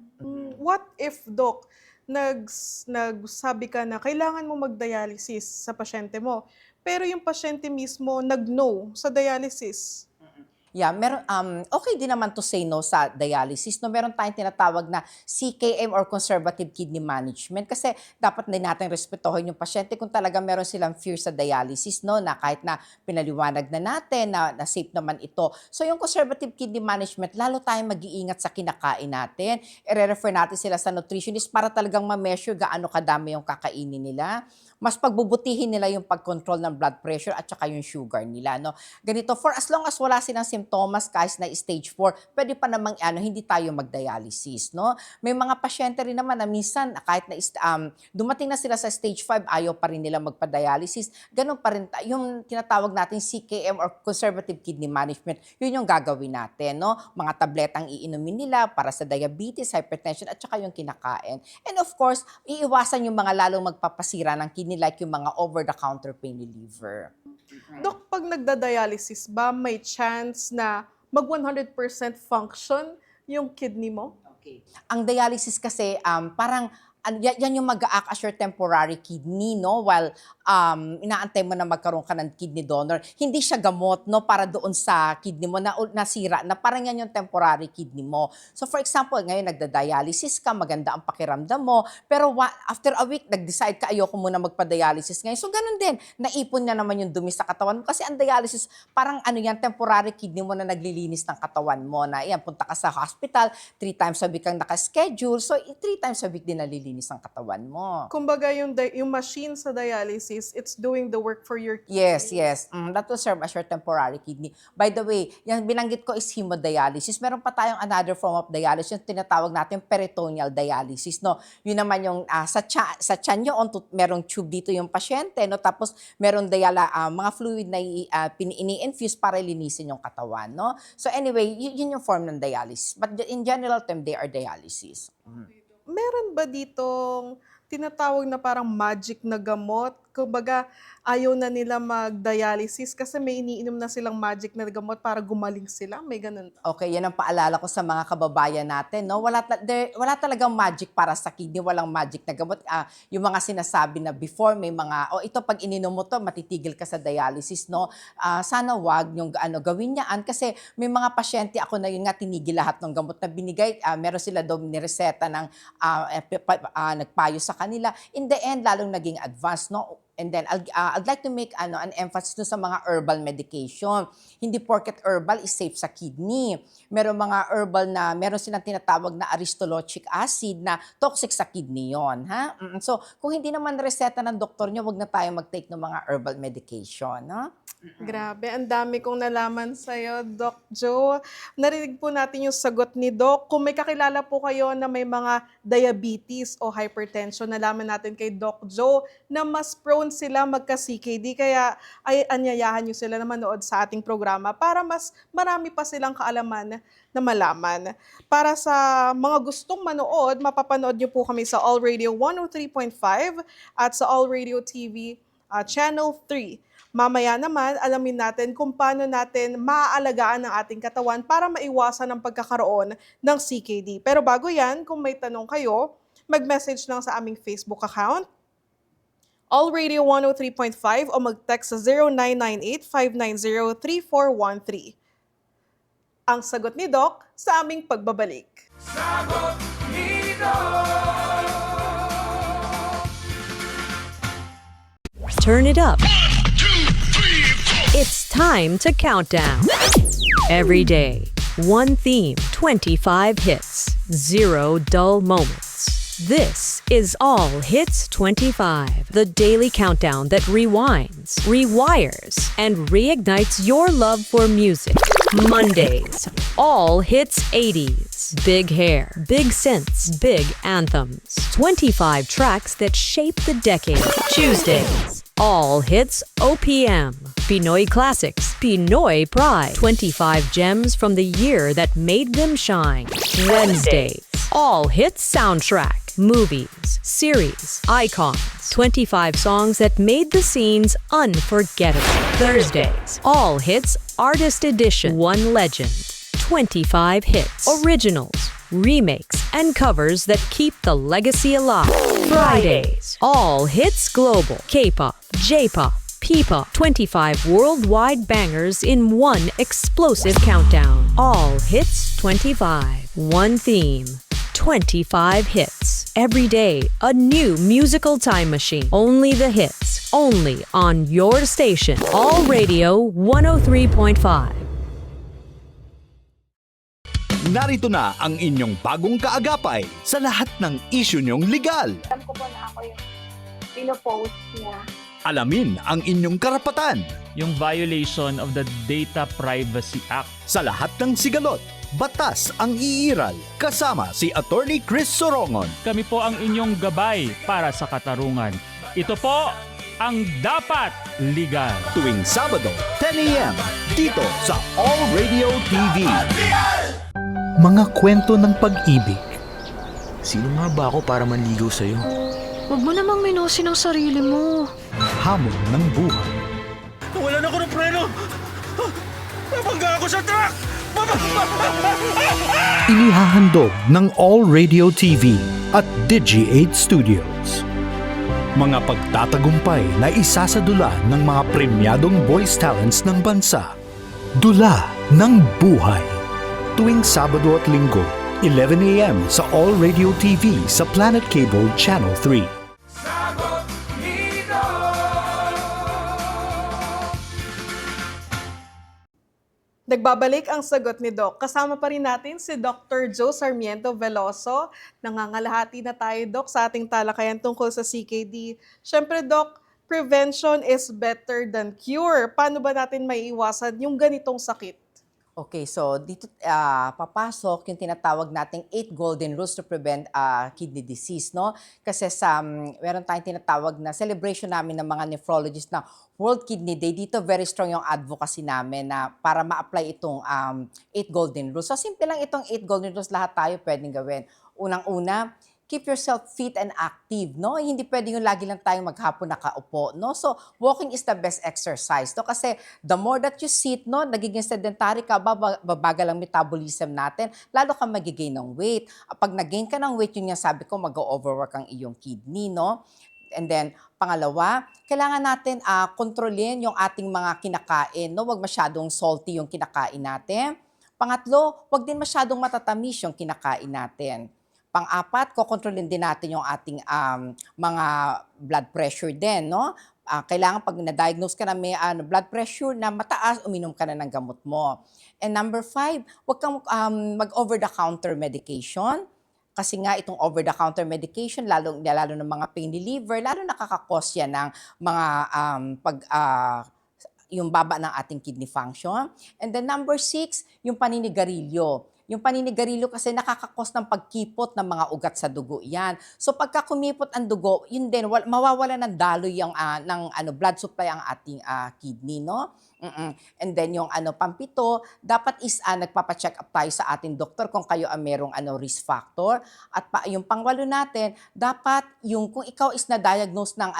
What if, Doc, nagsabi ka na kailangan mo mag-dialysis sa pasyente mo, pero yung pasyente mismo nag-no sa dialysis? Yeah, okay din naman to say no sa dialysis. No, meron tayong tinatawag na CKM or Conservative Kidney Management kasi dapat din natin respetuhin yung pasyente kung talaga meron silang fear sa dialysis, no, na kahit na pinaliwanag na natin na safe naman ito. So yung Conservative Kidney Management, lalo tayong mag-iingat sa kinakain natin. I-refer natin sila sa nutritionist para talagang ma-measure gaano kadami yung kakainin nila. Mas pagbubutihin nila yung pag-control ng blood pressure at saka yung sugar nila, no. Ganito, for as long as wala silang symptoms kahit na stage 4, pwede pa namang hindi tayo mag-dialysis, no. May mga pasyente rin naman na minsan kahit na dumating na sila sa stage 5, ayaw pa rin nila magpa-dialysis. Ganun pa rin yung tinatawag natin CKM or Conservative Kidney Management. Yun yung gagawin natin, no. Mga tabletang iinumin nila para sa diabetes, hypertension at saka yung kinakain. And of course, iiwasan yung mga lalong magpapasira ng kidney like yung mga over-the-counter pain reliever. Dok, pag nagda-dialysis ba, may chance na mag 100% function yung kidney mo? Okay. Ang dialysis kasi parang yan yung mag-a-act as your temporary kidney, no? While inaantay mo na magkaroon ka ng kidney donor. Hindi siya gamot, no? Para doon sa kidney mo na nasira, na parang yan yung temporary kidney mo. So for example, ngayon nagda-dialysis ka, maganda ang pakiramdam mo, pero after a week, nag-decide ka, ayoko muna magpa-dialysis ngayon. So ganun din, naipon na naman yung dumi sa katawan mo. Kasi ang dialysis, parang yan, temporary kidney mo na naglilinis ng katawan mo. Na yan, punta ka sa hospital, 3 times a week kang nakaschedule. So 3 times a week din nalilinis ang katawan mo. Kumbaga yung machine sa dialysis, it's doing the work for your kidney. Yes. That will serve as your temporary kidney. By the way, yung binanggit ko is hemodialysis. Meron pa tayong another form of dialysis, yung tinatawag natin peritoneal dialysis, no. Yun naman yung sa tiyan nyo, merong tube dito yung pasyente, no. Tapos meron mga fluid na ini-infuse para linisin yung katawan, no. So anyway, yun yung form ng dialysis. But in general term, they are dialysis. Meron ba ditong tinatawag na parang magic na gamot? Kumbaga, ayaw na nila mag-dialysis kasi may iniinom na silang magic na gamot para gumaling sila. May ganun. Okay, yan ang paalala ko sa mga kababayan natin, no? Wala talagang magic para sa kidney, walang magic na gamot. Yung mga sinasabi na before, may mga, ito pag ininom mo to, matitigil ka sa dialysis, no? Sana wag yung gawin niyaan kasi may mga pasyente ako na yun nga tinigil lahat ng gamot na binigay. Meron sila daw nireseta ng nagpayo sa kanila. In the end, lalong naging advanced, no? And then, I'd like to make an emphasis sa mga herbal medication. Hindi porket herbal is safe sa kidney. Meron mga herbal na meron silang tinatawag na aristolochic acid na toxic sa kidney yon, ha? So, kung hindi naman reseta ng doktor nyo, wag na tayo mag-take ng mga herbal medication, no? Grabe, ang dami kong nalaman sa'yo, Doc Joe. Narinig po natin yung sagot ni Doc. Kung may kakilala po kayo na may mga diabetes o hypertension, nalaman natin kay Doc Joe na mas prone sila magka-CKD. Kaya ay anyayahan nyo sila na manood sa ating programa para mas marami pa silang kaalaman na malaman. Para sa mga gustong manood, mapapanood nyo po kami sa All Radio 103.5 at sa All Radio TV Channel 3. Mamaya naman, alamin natin kung paano natin maaalagaan ang ating katawan para maiwasan ang pagkakaroon ng CKD. Pero bago yan, kung may tanong kayo, mag-message lang sa aming Facebook account, All Radio 103.5 o mag-text sa 0998-590-3413. Ang sagot ni Doc sa aming pagbabalik. Sagot ni Doc! Turn it up. It's time to count down. Every day, one theme, 25 hits, 0 dull moments. This is All Hits 25, the daily countdown that rewinds, rewires, and reignites your love for music. Mondays, All Hits 80s, big hair, big synths, big anthems, 25 tracks that shape the decade. Tuesdays, All Hits OPM. Pinoy Classics, Pinoy Pride. 25 gems from the year that made them shine. Wednesdays. All Hits Soundtrack. Movies, series, icons. 25 songs that made the scenes unforgettable. Thursdays. All Hits Artist Edition. One Legend. 25 hits. Originals, remakes, and covers that keep the legacy alive. Fridays. All Hits Global. K-pop, J-pop, P-pop. 25 worldwide bangers in one explosive countdown. All Hits 25. One theme. 25 hits. Every day, a new musical time machine. Only the hits. Only on your station. All Radio 103.5. Narito na ang inyong bagong kaagapay sa lahat ng isyu niyong legal. Alam ko po na ako yung pinopost niya. Alamin ang inyong karapatan. Yung violation of the Data Privacy Act. Sa lahat ng sigalot, batas ang iiral. Kasama si Attorney Chris Sorongon. Kami po ang inyong gabay para sa katarungan. Ito po ang Dapat Legal. Tuwing Sabado, 10 a.m. dito sa All Radio TV. Mga kwento ng pag-ibig. Sino nga ba ako para manligaw sa'yo? Huwag mo namang minusin ang sarili mo. Hamon ng buhay. Nawalan ako ng preno! Nabangga ako sa truck! Inihahandog ng All Radio TV at Digi8 Studios. Mga pagtatagumpay na isasadula ng mga premyadong voice talents ng bansa. Dula ng buhay. Tuwing Sabado at Linggo, 11 a.m. sa All Radio TV sa Planet Cable Channel 3. Nagbabalik ang sagot ni Doc. Kasama pa rin natin si Dr. Joe Sarmiento Veloso. Nangangalahati na tayo, Doc, sa ating talakayan tungkol sa CKD. Siyempre, Doc, prevention is better than cure. Paano ba natin maiiwasan yung ganitong sakit? Okay, so dito papasok yung tinatawag nating 8 golden rules to prevent kidney disease, no? Kasi meron tayong tinatawag na celebration namin ng mga nephrologists na World Kidney Day. Dito very strong yung advocacy namin na para ma-apply itong 8 golden rules. So simple lang itong 8 golden rules, lahat tayo pwedeng gawin. Unang-una, keep yourself fit and active, no? Hindi pwedeng yung lagi lang tayong maghapon nakaupo, no? So, walking is the best exercise, no? Kasi the more that you sit, no, nagiging sedentary ka, babagal ang metabolism natin, lalo ka magigain ng weight. Pag nag-gain ka ng weight, yun yung sabi ko, mag-overwork ang iyong kidney, no? And then, pangalawa, kailangan natin kontrolin yung ating mga kinakain, no? Huwag masyadong salty yung kinakain natin. Pangatlo, huwag din masyadong matatamis yung kinakain natin. Pang-apat, kokontrolin din natin yung ating mga blood pressure din, no? Kailangan pag na-diagnose ka na may blood pressure na mataas, uminom ka na ng gamot mo. And number 5, huwag kang mag-over-the-counter medication. Kasi nga itong over-the-counter medication, lalo ng mga pain reliever, lalo nakakakos yan ng mga yung baba ng ating kidney function. And then number 6, yung paninigarilyo. Yung paninigarilyo kasi nakakakos ng pagkipot ng mga ugat sa dugo yan. So pagka kumipot ang dugo, yun din, mawawala ng daloy yung blood supply ang ating kidney, no? And then yung pampito, dapat is nagpapa-check up tayo sa ating doktor kung kayo ang merong risk factor. At yung pangwalo natin, dapat kung ikaw is na-diagnose ng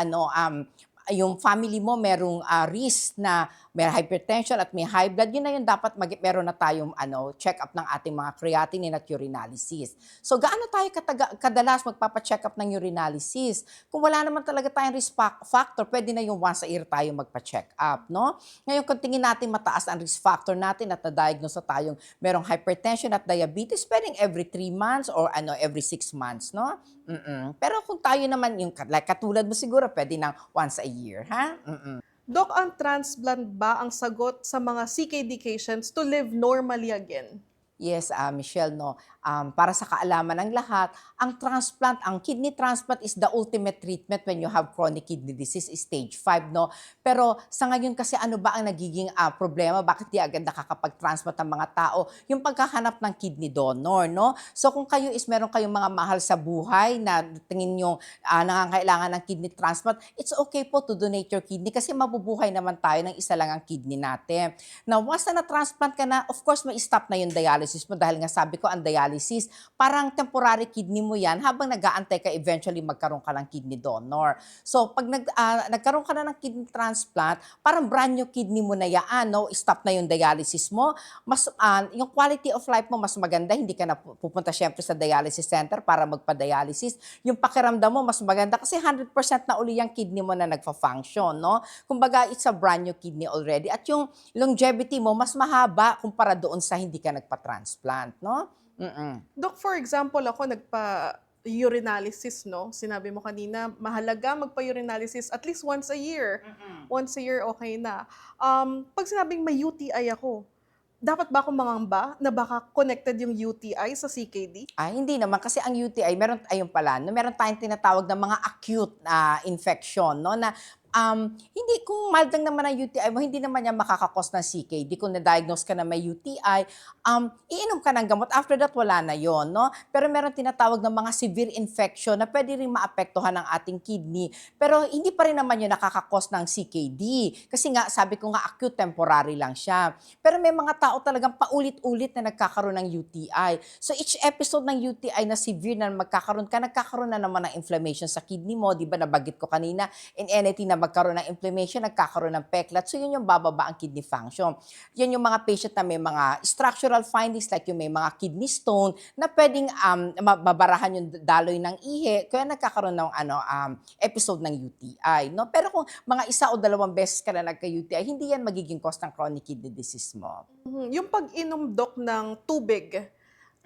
yung family mo merong risk na may hypertension at may high blood, yun na yun dapat meron na tayong check-up ng ating mga creatinine at urinalysis. So gaano tayo kadalas magpapa-check up ng urinalysis? Kung wala naman talaga tayong risk factor, pwede na yung once a year tayo magpa-check up, no? Ngayon kung tingin natin mataas ang risk factor natin at na-diagnose na tayong merong hypertension at diabetes, pwedeng every 3 months or every 6 months, no? Pero kung tayo naman yung katulad mo siguro, pwede nang once a year, ha? Doc, ang transplant ba ang sagot sa mga CKD patients to live normally again? Yes, Michelle, no. Para sa kaalaman ng lahat, ang kidney transplant is the ultimate treatment when you have chronic kidney disease, stage 5, no. Pero sa ngayon kasi ano ba ang nagiging problema? Bakit di agad nakakapag-transplant ang mga tao? Yung paghahanap ng kidney donor, no. So kung kayo meron kayong mga mahal sa buhay na tingin nyo nangangailangan ng kidney transplant, it's okay po to donate your kidney kasi mabubuhay naman tayo ng isa lang ang kidney natin. Now, once na na-transplant ka na, of course, may stop na yung dialysis mo dahil nga sabi ko, ang dialysis, parang temporary kidney mo yan habang nag-aantay ka eventually magkaroon ka ng kidney donor. So, pag nagkaroon ka na ng kidney transplant, parang brand new kidney mo na yan, no? Stop na yung dialysis mo. Yung quality of life mo mas maganda, hindi ka na pupunta syempre sa dialysis center para magpa-dialysis. Yung pakiramdam mo mas maganda kasi 100% na uli yung kidney mo na nagfa-function, no? Kumbaga, it's a brand new kidney already. At yung longevity mo mas mahaba kumpara doon sa hindi ka nagpa-transplant, no? Doc, for example, ako nagpa-urinalysis, no? Sinabi mo kanina, mahalaga magpa-urinalysis at least once a year. Once a year, okay na. Pag sinabing may UTI ako, dapat ba akong mangamba na baka connected yung UTI sa CKD? Hindi naman kasi ang UTI, meron tayong tinatawag na mga acute infection, no? Na hindi, kung mild lang naman ang UTI mo, hindi naman yan makakakos ng CKD. Kung na-diagnose ka na may UTI, iinom ka ng gamot. After that, wala na yon, no? Pero meron tinatawag ng mga severe infection na pwede rin maapektuhan ng ating kidney. Pero hindi pa rin naman yun nakakakos ng CKD. Kasi nga, sabi ko nga, acute temporary lang siya. Pero may mga tao talagang paulit-ulit na nagkakaroon ng UTI. So each episode ng UTI na severe na nagkakaroon na naman ng inflammation sa kidney mo. Di ba nabagit ko kanina, in anything na magkaroon ng inflammation, nagkakaroon ng peklat. So yun yung bababa ang kidney function. Yan yung mga patient na may mga structural findings like yung may mga kidney stone na pwedeng mabarahan yung daloy ng ihi kaya nagkakaroon ng episode ng UTI, no? Pero kung mga 1 o 2 beses ka na nagka-UTI, hindi yan magiging cause ng chronic kidney disease mo. Yung pag-inom, Doc, ng tubig,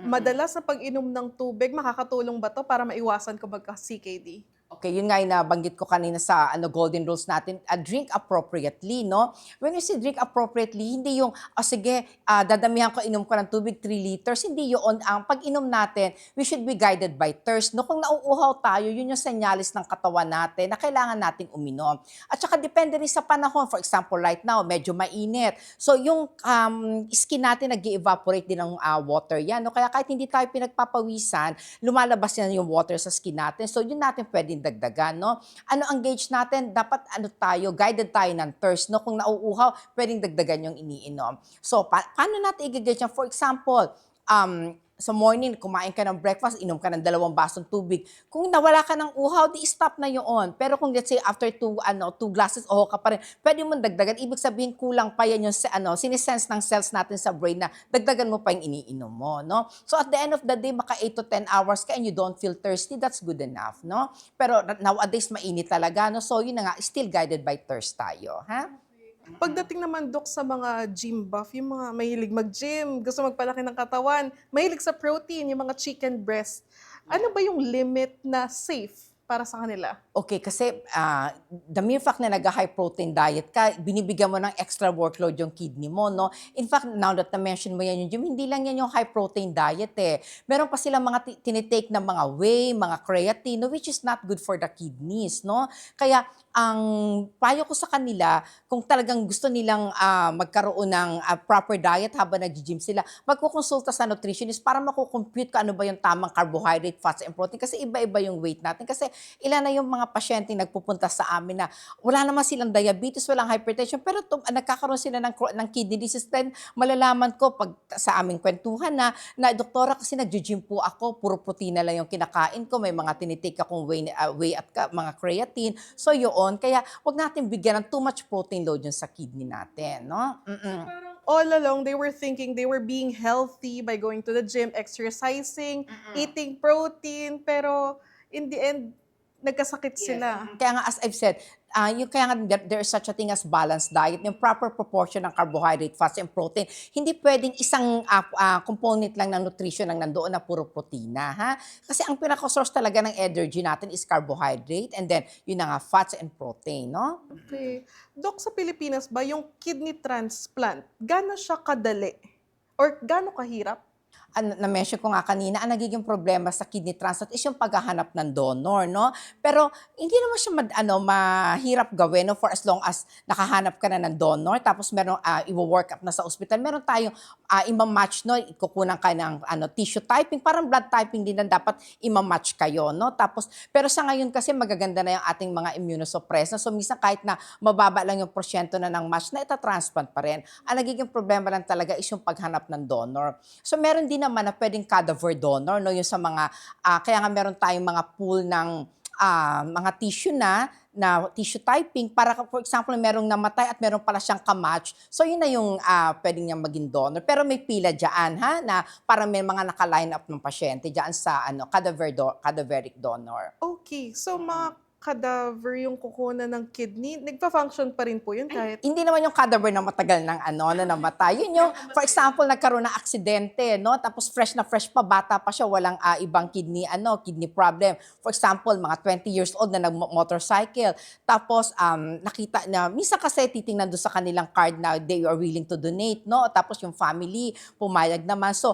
madalas na pag-inom ng tubig, makakatulong ba to para maiwasan ko magka-CKD? Okay, yun nga yung nabanggit ko kanina sa golden rules natin, drink appropriately, no? When you say drink appropriately, hindi yung, sige, dadamihan ko, inom ko ng tubig 3 liters, hindi yun. Ang pag-inom natin, we should be guided by thirst, no? Kung nauuhaw tayo, yun yung senyalis ng katawan natin na kailangan nating uminom. At saka depende rin sa panahon. For example, right now, medyo mainit. So yung skin natin nag-evaporate din ng water yan, no? Kaya kahit hindi tayo pinagpapawisan, lumalabas yan yung water sa skin natin. So yun natin pwedeng dagdagan, no? Ano ang gauge natin? Dapat guided tayo ng thirst, no? Kung nauuhaw, pwedeng dagdagan yung iniinom. So, paano natin i-gauge yan? For example, sa morning, kumain ka ng breakfast, inom ka ng 2 basong tubig. Kung nawala ka ng uhaw, di stop na yun. Pero kung let's say after 2 glasses, ka pa rin, pwede mo dagdagan. Ibig sabihin, kulang pa yan yung sinisense ng cells natin sa brain na dagdagan mo pa yung iniinom mo, no? So at the end of the day, maka 8 to 10 hours ka and you don't feel thirsty, that's good enough, no? Pero nowadays, mainit talaga, no? So yun na nga, still guided by thirst tayo, ha? Pagdating naman, Doc, sa mga gym buff, yung mga mahilig mag-gym, gusto magpalaki ng katawan, mahilig sa protein, yung mga chicken breast, ano ba yung limit na safe para sa kanila? Okay, kasi the mere fact na nag-high protein diet ka, binibigyan mo ng extra workload yung kidney mo, no? In fact, now that na-mention mo yan yung gym, hindi lang yan yung high protein diet eh. Meron pa silang mga tinitake na mga whey, mga creatine, no, which is not good for the kidneys, no? Kaya, ang payo ko sa kanila, kung talagang gusto nilang magkaroon ng proper diet habang nag-gym sila, magkukonsulta sa nutritionist para makukompute ka ano ba yung tamang carbohydrate, fats, and protein. Kasi iba-iba yung weight natin. Kasi ilan na yung mga pasyente nagpupunta sa amin na wala naman silang diabetes, walang hypertension, pero nagkakaroon sila ng kidney disease. Then malalaman ko pag sa aming kwentuhan na doktora, kasi nag-gym po ako, puro protein na lang yung kinakain ko, may mga tinitake akong whey at mga creatine. So yun, kaya wag natin bigyan ng too much protein load yun sa kidney natin, no? All along, they were thinking they were being healthy by going to the gym, exercising, eating protein, pero in the end, nagkasakit sila. Kaya nga, as I've said, kaya nga there's such a thing as balanced diet, yung proper proportion ng carbohydrate, fats, and protein. Hindi pwedeng isang component lang ng nutrition ang nandoon na puro protina, ha? Kasi ang pinaka-source talaga ng energy natin is carbohydrate, and then yun na nga, fats and protein, no? Okay. Dok, sa Pilipinas ba, yung kidney transplant, gaano siya kadali? Or gaano kahirap? na-mention ko nga kanina, ang nagiging problema sa kidney transplant is yung paghahanap ng donor, no? Pero hindi naman siya mahirap gawin, no? For as long as nakahanap ka na ng donor, tapos meron i-work up na sa ospital, meron tayong ima-match, no? Ikukunan ka ng tissue typing, parang blood typing din na dapat ima-match kayo, no? Tapos, pero sa ngayon kasi magaganda na yung ating mga immunosuppressants, so minsan kahit na mababa lang yung porsyento na ng match, na itatransplant pa rin. Ang nagiging problema lang talaga is yung paghanap ng donor. So meron din naman na pwedeng cadaver donor, no? Yung sa mga, kaya nga meron tayong mga pool ng mga tissue na tissue typing para, for example, merong namatay at meron pala siyang kamatch. So yun na yung pwedeng niyang maging donor. Pero may pila dyan, ha? Na parang may mga naka-line up ng pasyente dyan sa cadaveric donor. Okay, so mga cadaver yung kukunan ng kidney, nagpa-function pa rin po yun kahit... Hindi naman yung cadaver na matagal na namatay. Yun yung, for example, nagkaroon ng aksidente, no? Tapos fresh na fresh pa, bata pa siya, walang ibang kidney problem. For example, mga 20 years old na nag-motorcycle. Tapos, nakita na, minsan kasi titingnan doon sa kanilang card na they are willing to donate, no? Tapos yung family, pumayag naman. So,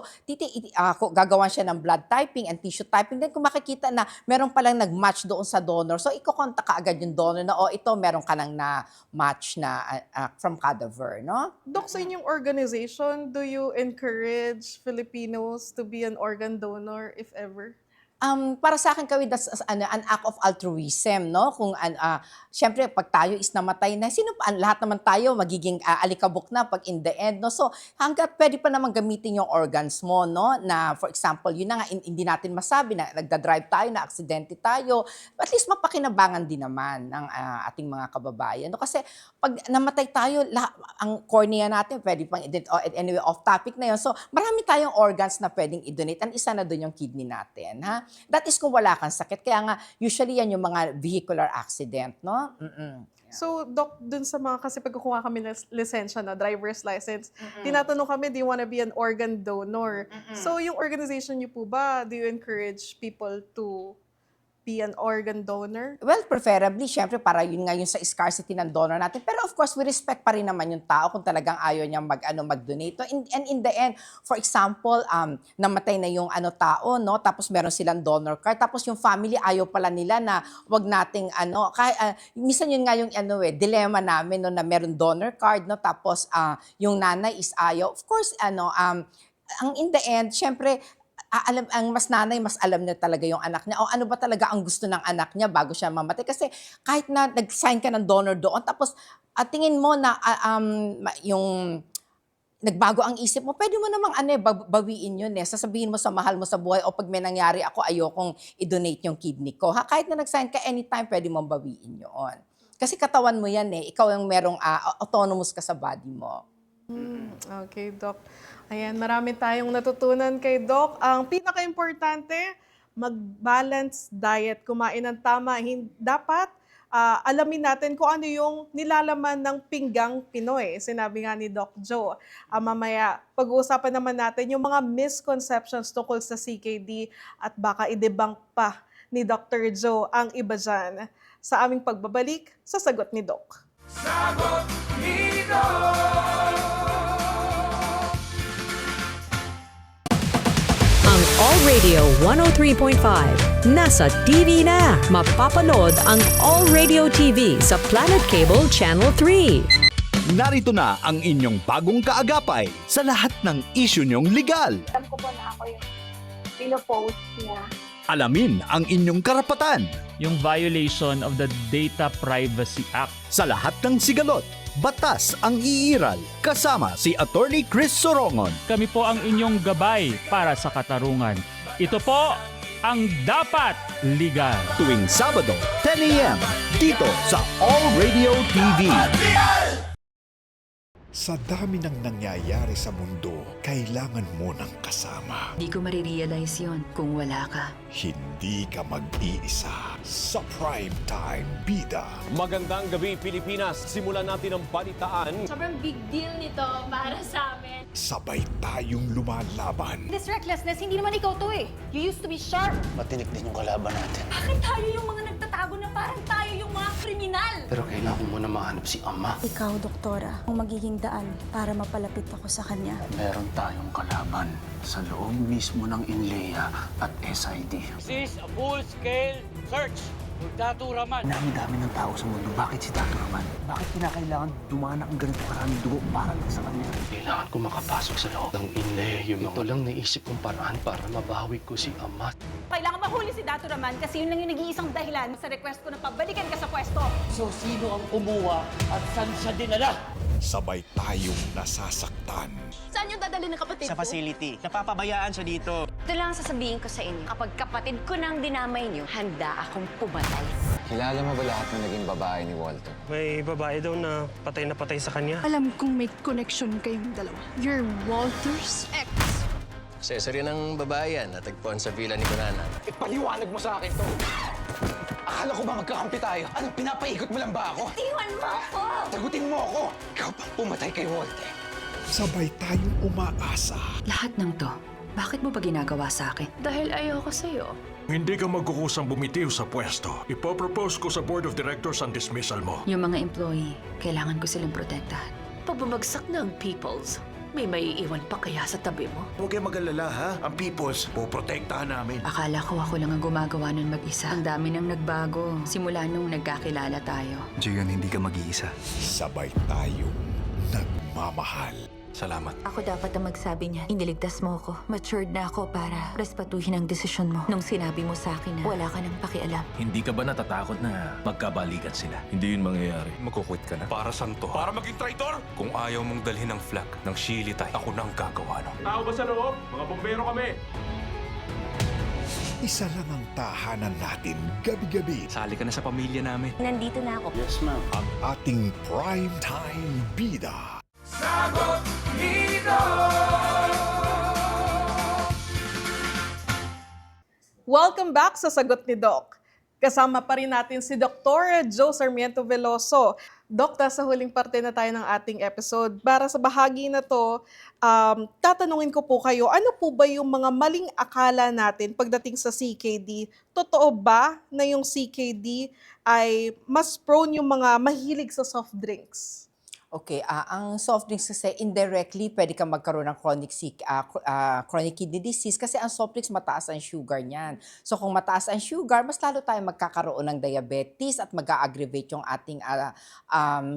gagawan siya ng blood typing and tissue typing. Then kung makikita na meron palang nag-match doon sa donor, so iko-contact ka agad yung donor na, ito meron ka nang na-match na from cadaver, no? Dok, sa inyong organization, do you encourage Filipinos to be an organ donor if ever? Para sa akin, Kawin, that's an act of altruism, no? Kung syempre pag tayo is namatay na, lahat naman tayo magiging alikabok na pag in the end, no? So hangga't pwede pa naman gamitin yung organs mo, no? Na for example, yun na nga, hindi natin masabi na nagda-drive tayo, na aksidente tayo, at least mapakinabangan din naman ng ating mga kababayan, no? Kasi pag namatay tayo, ang cornea natin pwede pang anyway, off topic na yun. So marami tayong organs na pwedeng i-donate, and isa na doon yung kidney natin, ha? That is kung wala kang sakit. Kaya nga, usually yan yung mga vehicular accident, no? So, Doc, dun sa mga, kasi pagkukuha kami ng lisensya na, driver's license, tinatanong kami, do you wanna be an organ donor? So, yung organization niyo po ba, do you encourage people to be an organ donor? Well, preferably, syempre, para yun nga yung sa scarcity ng donor natin. Pero of course, we respect pa rin naman yung tao kung talagang ayaw niya mag-donate. And in the end, for example, namatay na yung tao, no? Tapos meron silang donor card. Tapos yung family, ayaw pala nila na wag nating, minsan yun nga yung dilemma namin, no? Na meron donor card, no? Tapos yung nanay is ayaw. Of course, ang in the end, syempre, ang mas nanay, mas alam niya talaga yung anak niya. O ano ba talaga ang gusto ng anak niya bago siya mamatay. Kasi kahit na nag-sign ka ng donor doon, tapos tingin mo na yung nagbago ang isip mo, pwede mo namang bawiin yun. Sasabihin mo sa mahal mo sa buhay, o pag may nangyari ako, ayokong i-donate yung kidney ko. Kahit na nag-sign ka, anytime pwede mong bawiin yun. Kasi katawan mo yan ikaw yung merong autonomous ka sa body mo. Okay, Doc. Ayan, marami tayong natutunan kay Doc. Ang pinaka-importante, mag-balance diet, kumain ng tama. Dapat alamin natin kung ano yung nilalaman ng pinggang Pinoy. Sinabi nga ni Doc Joe. Mamaya, pag-uusapan naman natin yung mga misconceptions tungkol sa CKD at baka i-debunk pa ni Dr. Joe ang iba dyan. Sa aming pagbabalik, sa Sagot ni Doc. Sagot ni Doc! Ang All Radio 103.5 nasa TV na. Mapapanood ang All Radio TV sa Planet Cable Channel 3. Narito na ang inyong bagong kaagapay sa lahat ng isyu niyong legal. Alam ko po na ako yung pinopost niya. Alamin ang inyong karapatan. Yung violation of the Data Privacy Act. Sa lahat ng sigalot, batas ang iiral. Kasama si Attorney Chris Sorongon. Kami po ang inyong gabay para sa katarungan. Ito po ang Dapat Legal. Tuwing Sabado, 10 a.m. dito sa All Radio TV. Sa dami ng nangyayari sa mundo, kailangan mo ng kasama. Di ko marirealize yon kung wala ka. Hindi ka mag-iisa sa Primetime Bida. Magandang gabi, Pilipinas. Simulan natin ang balitaan. Sobrang big deal nito para sa amin. Sabay tayong lumalaban. This recklessness, hindi naman ikaw to eh. You used to be sharp. Matinik din yung kalaban natin. Bakit tayo yung mga nagtatago na parang tayo yung mga kriminal? kriminal! Pero kailangan ko muna mahanap si Ama. Ikaw, doktora, ang magiging daan para mapalapit ako sa kanya. Meron tayong kalaban sa loob mismo ng INLEA at SID. This is a full-scale search for Datu Rahman. Dami-dami ng tao sa mundo. Bakit si Datu Rahman? Bakit kinakailangan dumana ang ganito karaming dugo para lang sa kanya? Kailangan ko makapasok sa loob ng INLEA. Ito lang naisip kong paraan para mabawi ko si Ama. Kailangan mahuli si Datu Rahman kasi yun lang yung nag-iisang dahilan sa request ko na pabalikan ka sa pwesto. So sino ang kumuha at saan siya dinala? Sabay tayong nasasaktan. Saan yung dadali ng kapatid Sa facility. Napapabayaan siya dito. Ito lang ang sasabihin ko sa inyo. Kapag kapatid ko nang dinamay niyo, handa akong pumatay. Kilala mo ba lahat ng naging babae ni Walter? May babae daw na patay sa kanya. Alam kong may connection kayong dalawa. You're Walter's ex. Accessory ng babae yan, natagpuan sa villa ni Kunana. Ipaliwanag mo sa akin to. Akala ko ba magkakampi tayo? Ano, pinapaikot mo lang ba ako? Iwan mo ako! Sagutin mo ako! Ikaw bang pumatay kay Walter? Sabay tayong umaasa. Lahat ng to, bakit mo ba ginagawa sa akin? Dahil ayoko sa'yo. Hindi ka magkukusang bumitiw sa pwesto. Ipopropose ko sa Board of Directors ang dismissal mo. Yung mga employee, kailangan ko silang protektahan. Pag bumagsak na ang Peoples, may maiiwan pa kaya sa tabi mo? Huwag kayong mag-alala ha. Ang peoples, poprotektahan namin. Akala ko ako lang ang gumagawa nun mag-isa. Ang dami nang nagbago. Simula nung nagkakilala tayo. Jigan, hindi ka mag-iisa. Sabay tayong nagmamahal. Salamat. Ako dapat ang magsabi niyan. Iniligtas mo ako. Matured na ako para respatuhin ang desisyon mo. Nung sinabi mo sa akin na wala ka nang pakialam. Hindi ka ba natatakot na magkabalikan sila? Hindi yun mangyayari. Magkukwit ka na. Para saan to? Para maging traitor? Kung ayaw mong dalhin ang flag ng Shilitay, ako nang gagawa no. Tao ba sa loob? Mga bombero kami. Isa lang ang tahanan natin gabi-gabi. Sali ka na sa pamilya namin. Nandito na ako. Yes, ma'am. Ang ating primetime bida. Sagot dito! Welcome back sa Sagot ni Doc. Kasama pa rin natin si Dr. Joe Sarmiento Veloso. Doc, sa huling parte na tayo ng ating episode. Para sa bahagi na to, tatanungin ko po kayo, ano po ba yung mga maling akala natin pagdating sa CKD? Totoo ba na yung CKD ay mas prone yung mga mahilig sa soft drinks? Okay, ang soft drinks kasi indirectly pwede kang magkaroon ng chronic kidney disease kasi ang soft drinks mataas ang sugar niyan. So kung mataas ang sugar, mas lalo tayo magkakaroon ng diabetes at mag-aggravate yung ating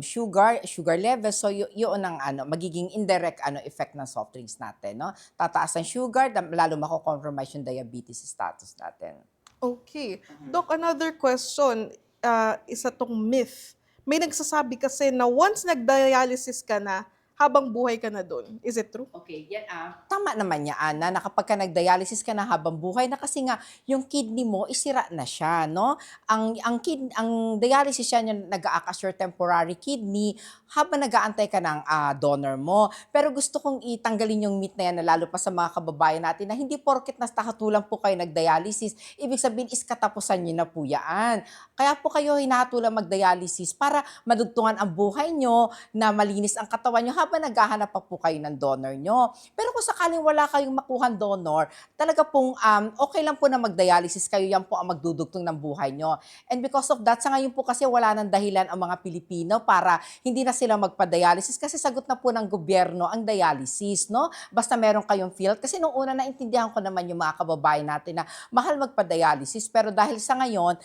sugar level. So yun ang magiging indirect effect ng soft drinks natin, no? Tataas ang sugar, lalo mako-compromise yung diabetes status natin. Okay. Doc, another question, isa tong myth. May nagsasabi kasi na once nag-dialysis ka na, habang buhay ka na doon. Is it true? Okay, yan tama naman yan, na kapag ka nag-dialysis ka na habang buhay na kasi nga yung kidney mo isira na siya, no? Ang dialysis yan yung nag-a-assure temporary kidney habang nag-aantay ka ng donor mo. Pero gusto kong itanggalin yung myth na yan, na lalo pa sa mga kababayan natin na hindi porket nakahatulan po kayo nag-dialysis, ibig sabihin is katapusan nyo na po yan. Kaya po kayo hinahatulan mag-dialysis para madugtungan ang buhay nyo, na malinis ang katawan nyo habang naghahanap pa po kayo ng donor nyo. Pero kung sakaling wala kayong makuhang donor, talaga pong okay lang po na mag-dialysis kayo, yan po ang magdudugtong ng buhay nyo. And because of that, sa ngayon po kasi wala nang dahilan ang mga Pilipino para hindi na sila magpa-dialysis kasi sagot na po ng gobyerno ang dialysis, no? Basta meron kayong field. Kasi nung una naintindihan ko naman yung mga kababayan natin na mahal magpa-dialysis, pero dahil sa ngayon,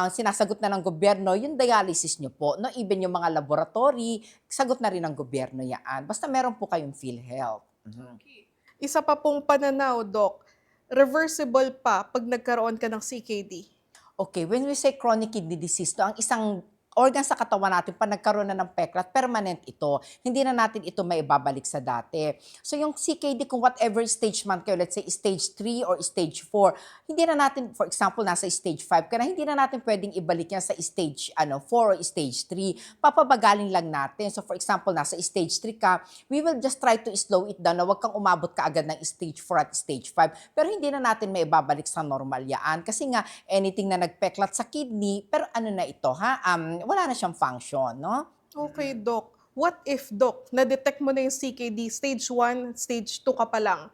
sinasagot na ng gobyerno yung dialysis nyo po, no? Even yung mga laboratory, sagot na rin ng gobyerno yan. Basta meron po kayong PhilHealth. Okay. Isa pa pong pananaw, Doc, reversible pa pag nagkaroon ka ng CKD. Okay, when we say chronic kidney disease, ang isang organ sa katawan natin, pag nagkaroon na ng peklat, permanent ito. Hindi na natin ito maibabalik sa dati. So yung CKD, kung whatever stage man kayo, let's say stage 3 or stage 4, hindi na natin, for example, nasa stage 5 ka na, hindi na natin pwedeng ibalik yan sa stage 4 or stage 3. Papabagaling lang natin. So for example, nasa stage 3 ka, we will just try to slow it down na huwag kang umabot ka agad ng stage 4 at stage 5. Pero hindi na natin maibabalik sa normal yan. Kasi nga, anything na nagpeklat sa kidney, pero ano na ito, wala na siyang function, no? Okay, Doc. What if, Doc, na-detect mo na yung CKD, stage 1, stage 2 ka pa lang?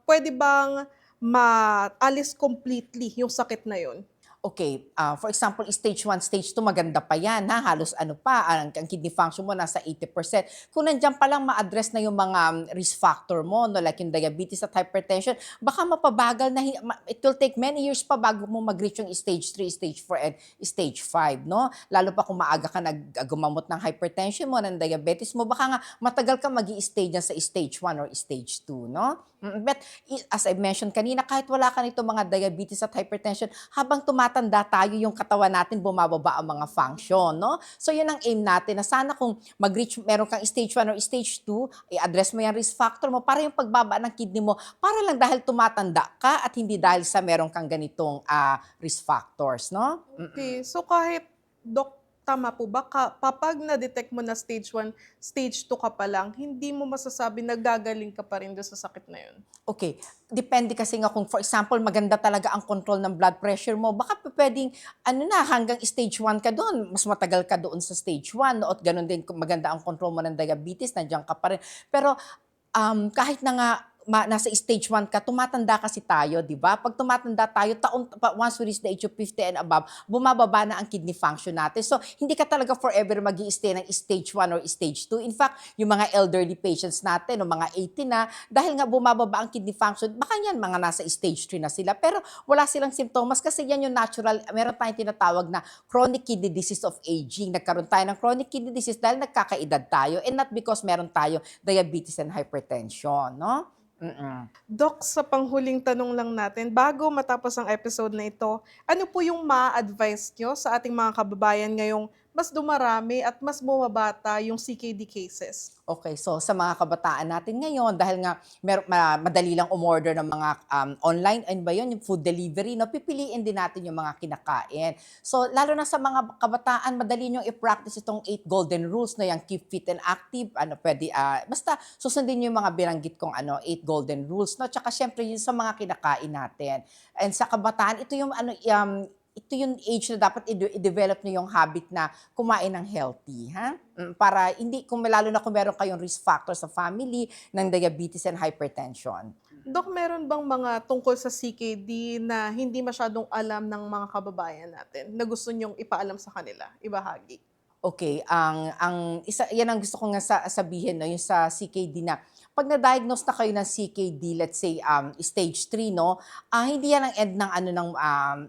Pwede bang maalis completely yung sakit na yun? Okay, for example, stage 1, stage 2, maganda pa yan, ha? Halos ano pa, ang kidney function mo nasa 80%. Kung nandiyan pa lang ma-address na yung mga risk factor mo, no, like yung diabetes at hypertension, baka mapabagal na, it will take many years pa bago mo mag-reach yung stage 3, stage 4, and stage 5, no? Lalo pa kung maaga ka gumamot ng hypertension mo, ng diabetes mo, baka nga matagal ka mag-i-stage sa stage 1 or stage 2, no? But as I mentioned kanina, kahit wala ka nito mga diabetes at hypertension, habang tumatanda tayo, yung katawan natin bumababa ang mga function, no? So yun ang aim natin, na sana kung mag-reach, meron kang stage 1 or stage 2, i-address mo yung risk factor mo para yung pagbaba ng kidney mo, para lang dahil tumatanda ka at hindi dahil sa meron kang ganitong risk factors, no? Okay, so kahit, Dok, tama po ba, kapag na-detect mo na stage 1, stage 2 ka pa lang, hindi mo masasabi na gagaling ka pa rin doon sa sakit na yun? Okay, depende kasi nga kung for example, maganda talaga ang control ng blood pressure mo, baka pwedeng, hanggang stage 1 ka doon, mas matagal ka doon sa stage 1, no? At ganun din, kung maganda ang control mo ng diabetes, nandiyan ka pa rin. Pero kahit na nga, nasa stage 1 ka, tumatanda kasi tayo, di ba? Pag tumatanda tayo, once we reach the age of 50 and above, bumababa na ang kidney function natin. So, hindi ka talaga forever mag-i-stay ng stage 1 or stage 2. In fact, yung mga elderly patients natin, o mga 80 na, dahil nga bumababa ang kidney function, baka yan, mga nasa stage 3 na sila. Pero wala silang simptomas kasi yan yung natural, meron tayong tinatawag na chronic kidney disease of aging. Nagkaroon tayo ng chronic kidney disease dahil nagkakaedad tayo and not because meron tayo diabetes and hypertension, no? Dok, sa panghuling tanong lang natin, bago matapos ang episode na ito, ano po yung ma-advise nyo sa ating mga kababayan ngayong mas dumarami at mas bumabata yung CKD cases? Okay, so sa mga kabataan natin ngayon, dahil nga madali lang umorder ng mga online, ba yun, yung food delivery, no, pipiliin din natin yung mga kinakain. So lalo na sa mga kabataan, madali nyo i-practice itong 8 golden rules na yung keep fit and active, basta susundin nyo yung mga binanggit kong 8 golden rules, no? Tsaka syempre yun sa mga kinakain natin. And sa kabataan, ito yung ito yung age na dapat i-develop nyo yung habit na kumain ng healthy, ha? Para hindi, lalo na kung meron kayong risk factor sa family ng diabetes and hypertension. Dok, meron bang mga tungkol sa CKD na hindi masyadong alam ng mga kababayan natin na gusto nyong ipaalam sa kanila, ibahagi? Okay, yan ang gusto ko nga sabihin, no, yung sa CKD na pag na-diagnose na kayo ng CKD, let's say stage 3, no, hindi yan ang end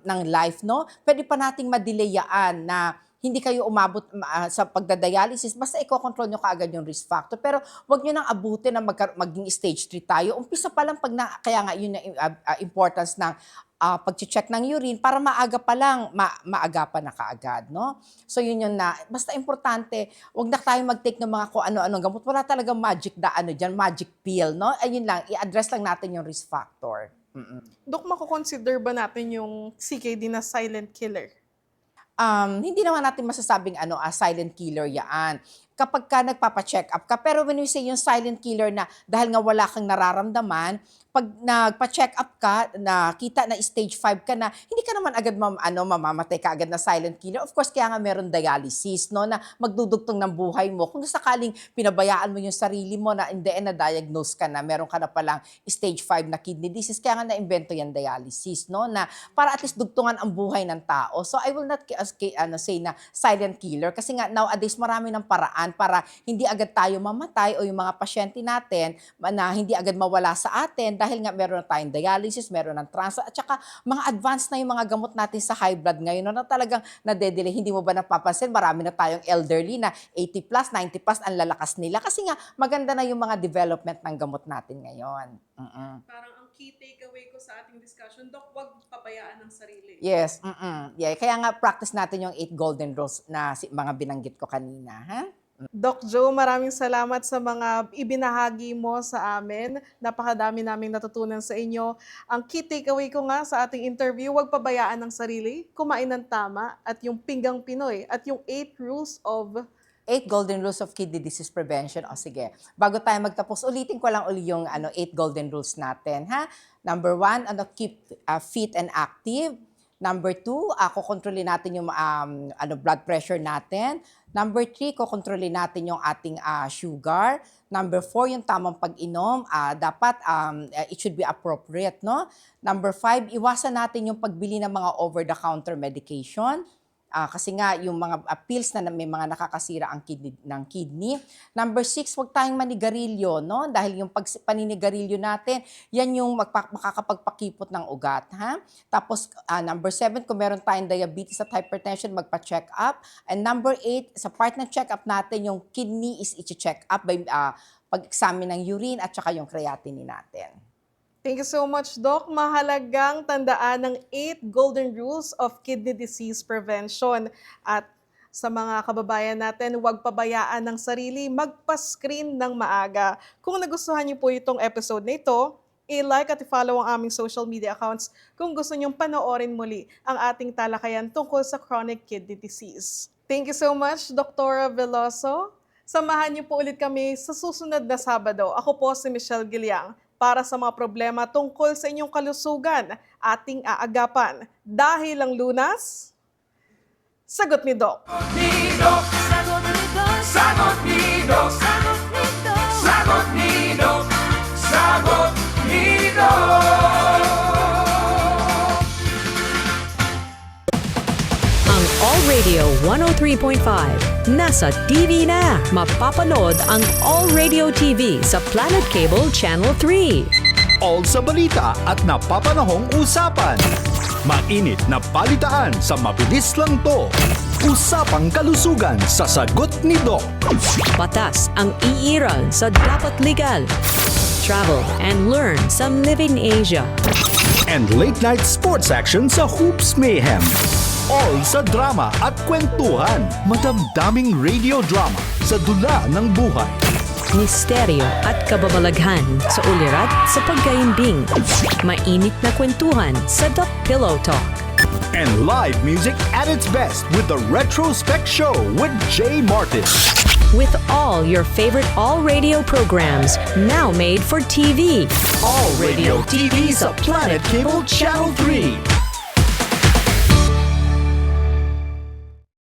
ng life, no? Pwede pa nating madelayaan na hindi kayo umabot sa pagdadialysis, basta i-control nyo kaagad yung risk factor. Pero wag nyo nang abutin na maging stage 3 tayo. Umpisa pa lang kaya nga yun yung importance ng pag-check ng urine para maaga pa lang, maagapan na kaagad, no? So yun basta importante, wag na tayo mag-take ng mga kung ano-anong gamot. Wala talagang magic magic pill, no? Ayun lang, i-address lang natin yung risk factor. Dok, mako-consider ba natin yung CKD na silent killer? Hindi naman natin masasabing silent killer yan. Kapag ka nagpapa-check up ka, pero when we say yung silent killer na dahil nga wala kang nararamdaman, pag nagpa-check up ka, nakita na stage 5 ka na, hindi ka naman agad mamamatay ka agad na silent killer. Of course, kaya nga meron dialysis, no, na magdudugtong ng buhay mo. Kung sakaling pinabayaan mo yung sarili mo na in the end na-diagnose ka na, meron ka na palang stage 5 na kidney disease, kaya nga na-invento yung dialysis, no, na para at least dugtungan ang buhay ng tao. So I will not say na silent killer kasi nga nowadays marami ng paraan para hindi agad tayo mamatay o yung mga pasyente natin na hindi agad mawala sa atin dahil nga meron na tayong dialysis, meron ng transplant, at saka mga advanced na yung mga gamot natin sa high blood ngayon na talagang nadedelay. Hindi mo ba napapansin, marami na tayong elderly na 80 plus, 90 plus, ang lalakas nila kasi nga maganda na yung mga development ng gamot natin ngayon. Parang ang key takeaway ko sa ating discussion, Dok, wag pabayaan ang sarili. Yes, yeah, kaya nga practice natin yung 8 golden rules na mga binanggit ko kanina, ha? Doc Joe, maraming salamat sa mga ibinahagi mo sa amin. Napakadami naming natutunan sa inyo. Ang key takeaway ko nga sa ating interview, huwag pabayaan ng sarili, kumain ng tama, at yung pinggang Pinoy, at yung 8 golden rules of kidney disease prevention. O sige, bago tayo magtapos, ulitin ko lang yung 8 golden rules natin, ha? Number 1, keep fit and active. Number 2, kukontrolin natin yung blood pressure natin. Number 3, kukontrolin natin yung ating sugar. Number 4, yung tamang pag-inom. Dapat it should be appropriate, no? Number 5, iwasan natin yung pagbili ng mga over-the-counter medication. Kasi nga, yung mga pills na may mga nakakasira ang kidney. Number 6, huwag tayong manigarilyo, no? Dahil yung paninigarilyo natin, yan yung makakapagpakipot ng ugat, ha? Tapos, number 7, kung meron tayong diabetes at hypertension, magpa-check up. And number 8, sa part ng check up natin, yung kidney is i-check up by pag-examine ng urine at saka yung creatinine natin. Thank you so much, Doc. Mahalagang tandaan ng 8 golden rules of kidney disease prevention. At sa mga kababayan natin, huwag pabayaan ng sarili, magpa-screen ng maaga. Kung nagustuhan niyo po itong episode na ito, i-like at i-follow ang aming social media accounts kung gusto niyong panoorin muli ang ating talakayan tungkol sa chronic kidney disease. Thank you so much, Dr. Veloso. Samahan niyo po ulit kami sa susunod na Sabado. Ako po si Michelle Giliang. Para sa mga problema tungkol sa inyong kalusugan, ating aagapan. Dahil ang Lunas, sagot ni Doc. Sagot ni Doc. Sagot ni Doc. Sagot ni Doc. Sagot ni Doc. Sagot ni Doc. Ang All Radio 103.5 nasa TV na. Mapapanood ang All Radio TV sa Planet Cable Channel 3. All sa balita at napapanahong usapan. Mainit na balitaan sa mabilis lang to. Usapang kalusugan sa sagot ni Doc. Batas ang iiral sa Dapat Legal. Travel and learn sa Living Asia. And late night sports action sa Hoops Mayhem. All sa drama at kwentuhan. Madamdaming radio drama sa dula ng buhay. Misteryo at kababalaghan sa ulirat sa pagkaimbing. Mainit na kwentuhan sa The Pillow Talk. And live music at its best with the Retrospect Show with Jay Martin. With all your favorite All Radio programs now made for TV. All Radio TV sa Planet Cable Channel 3.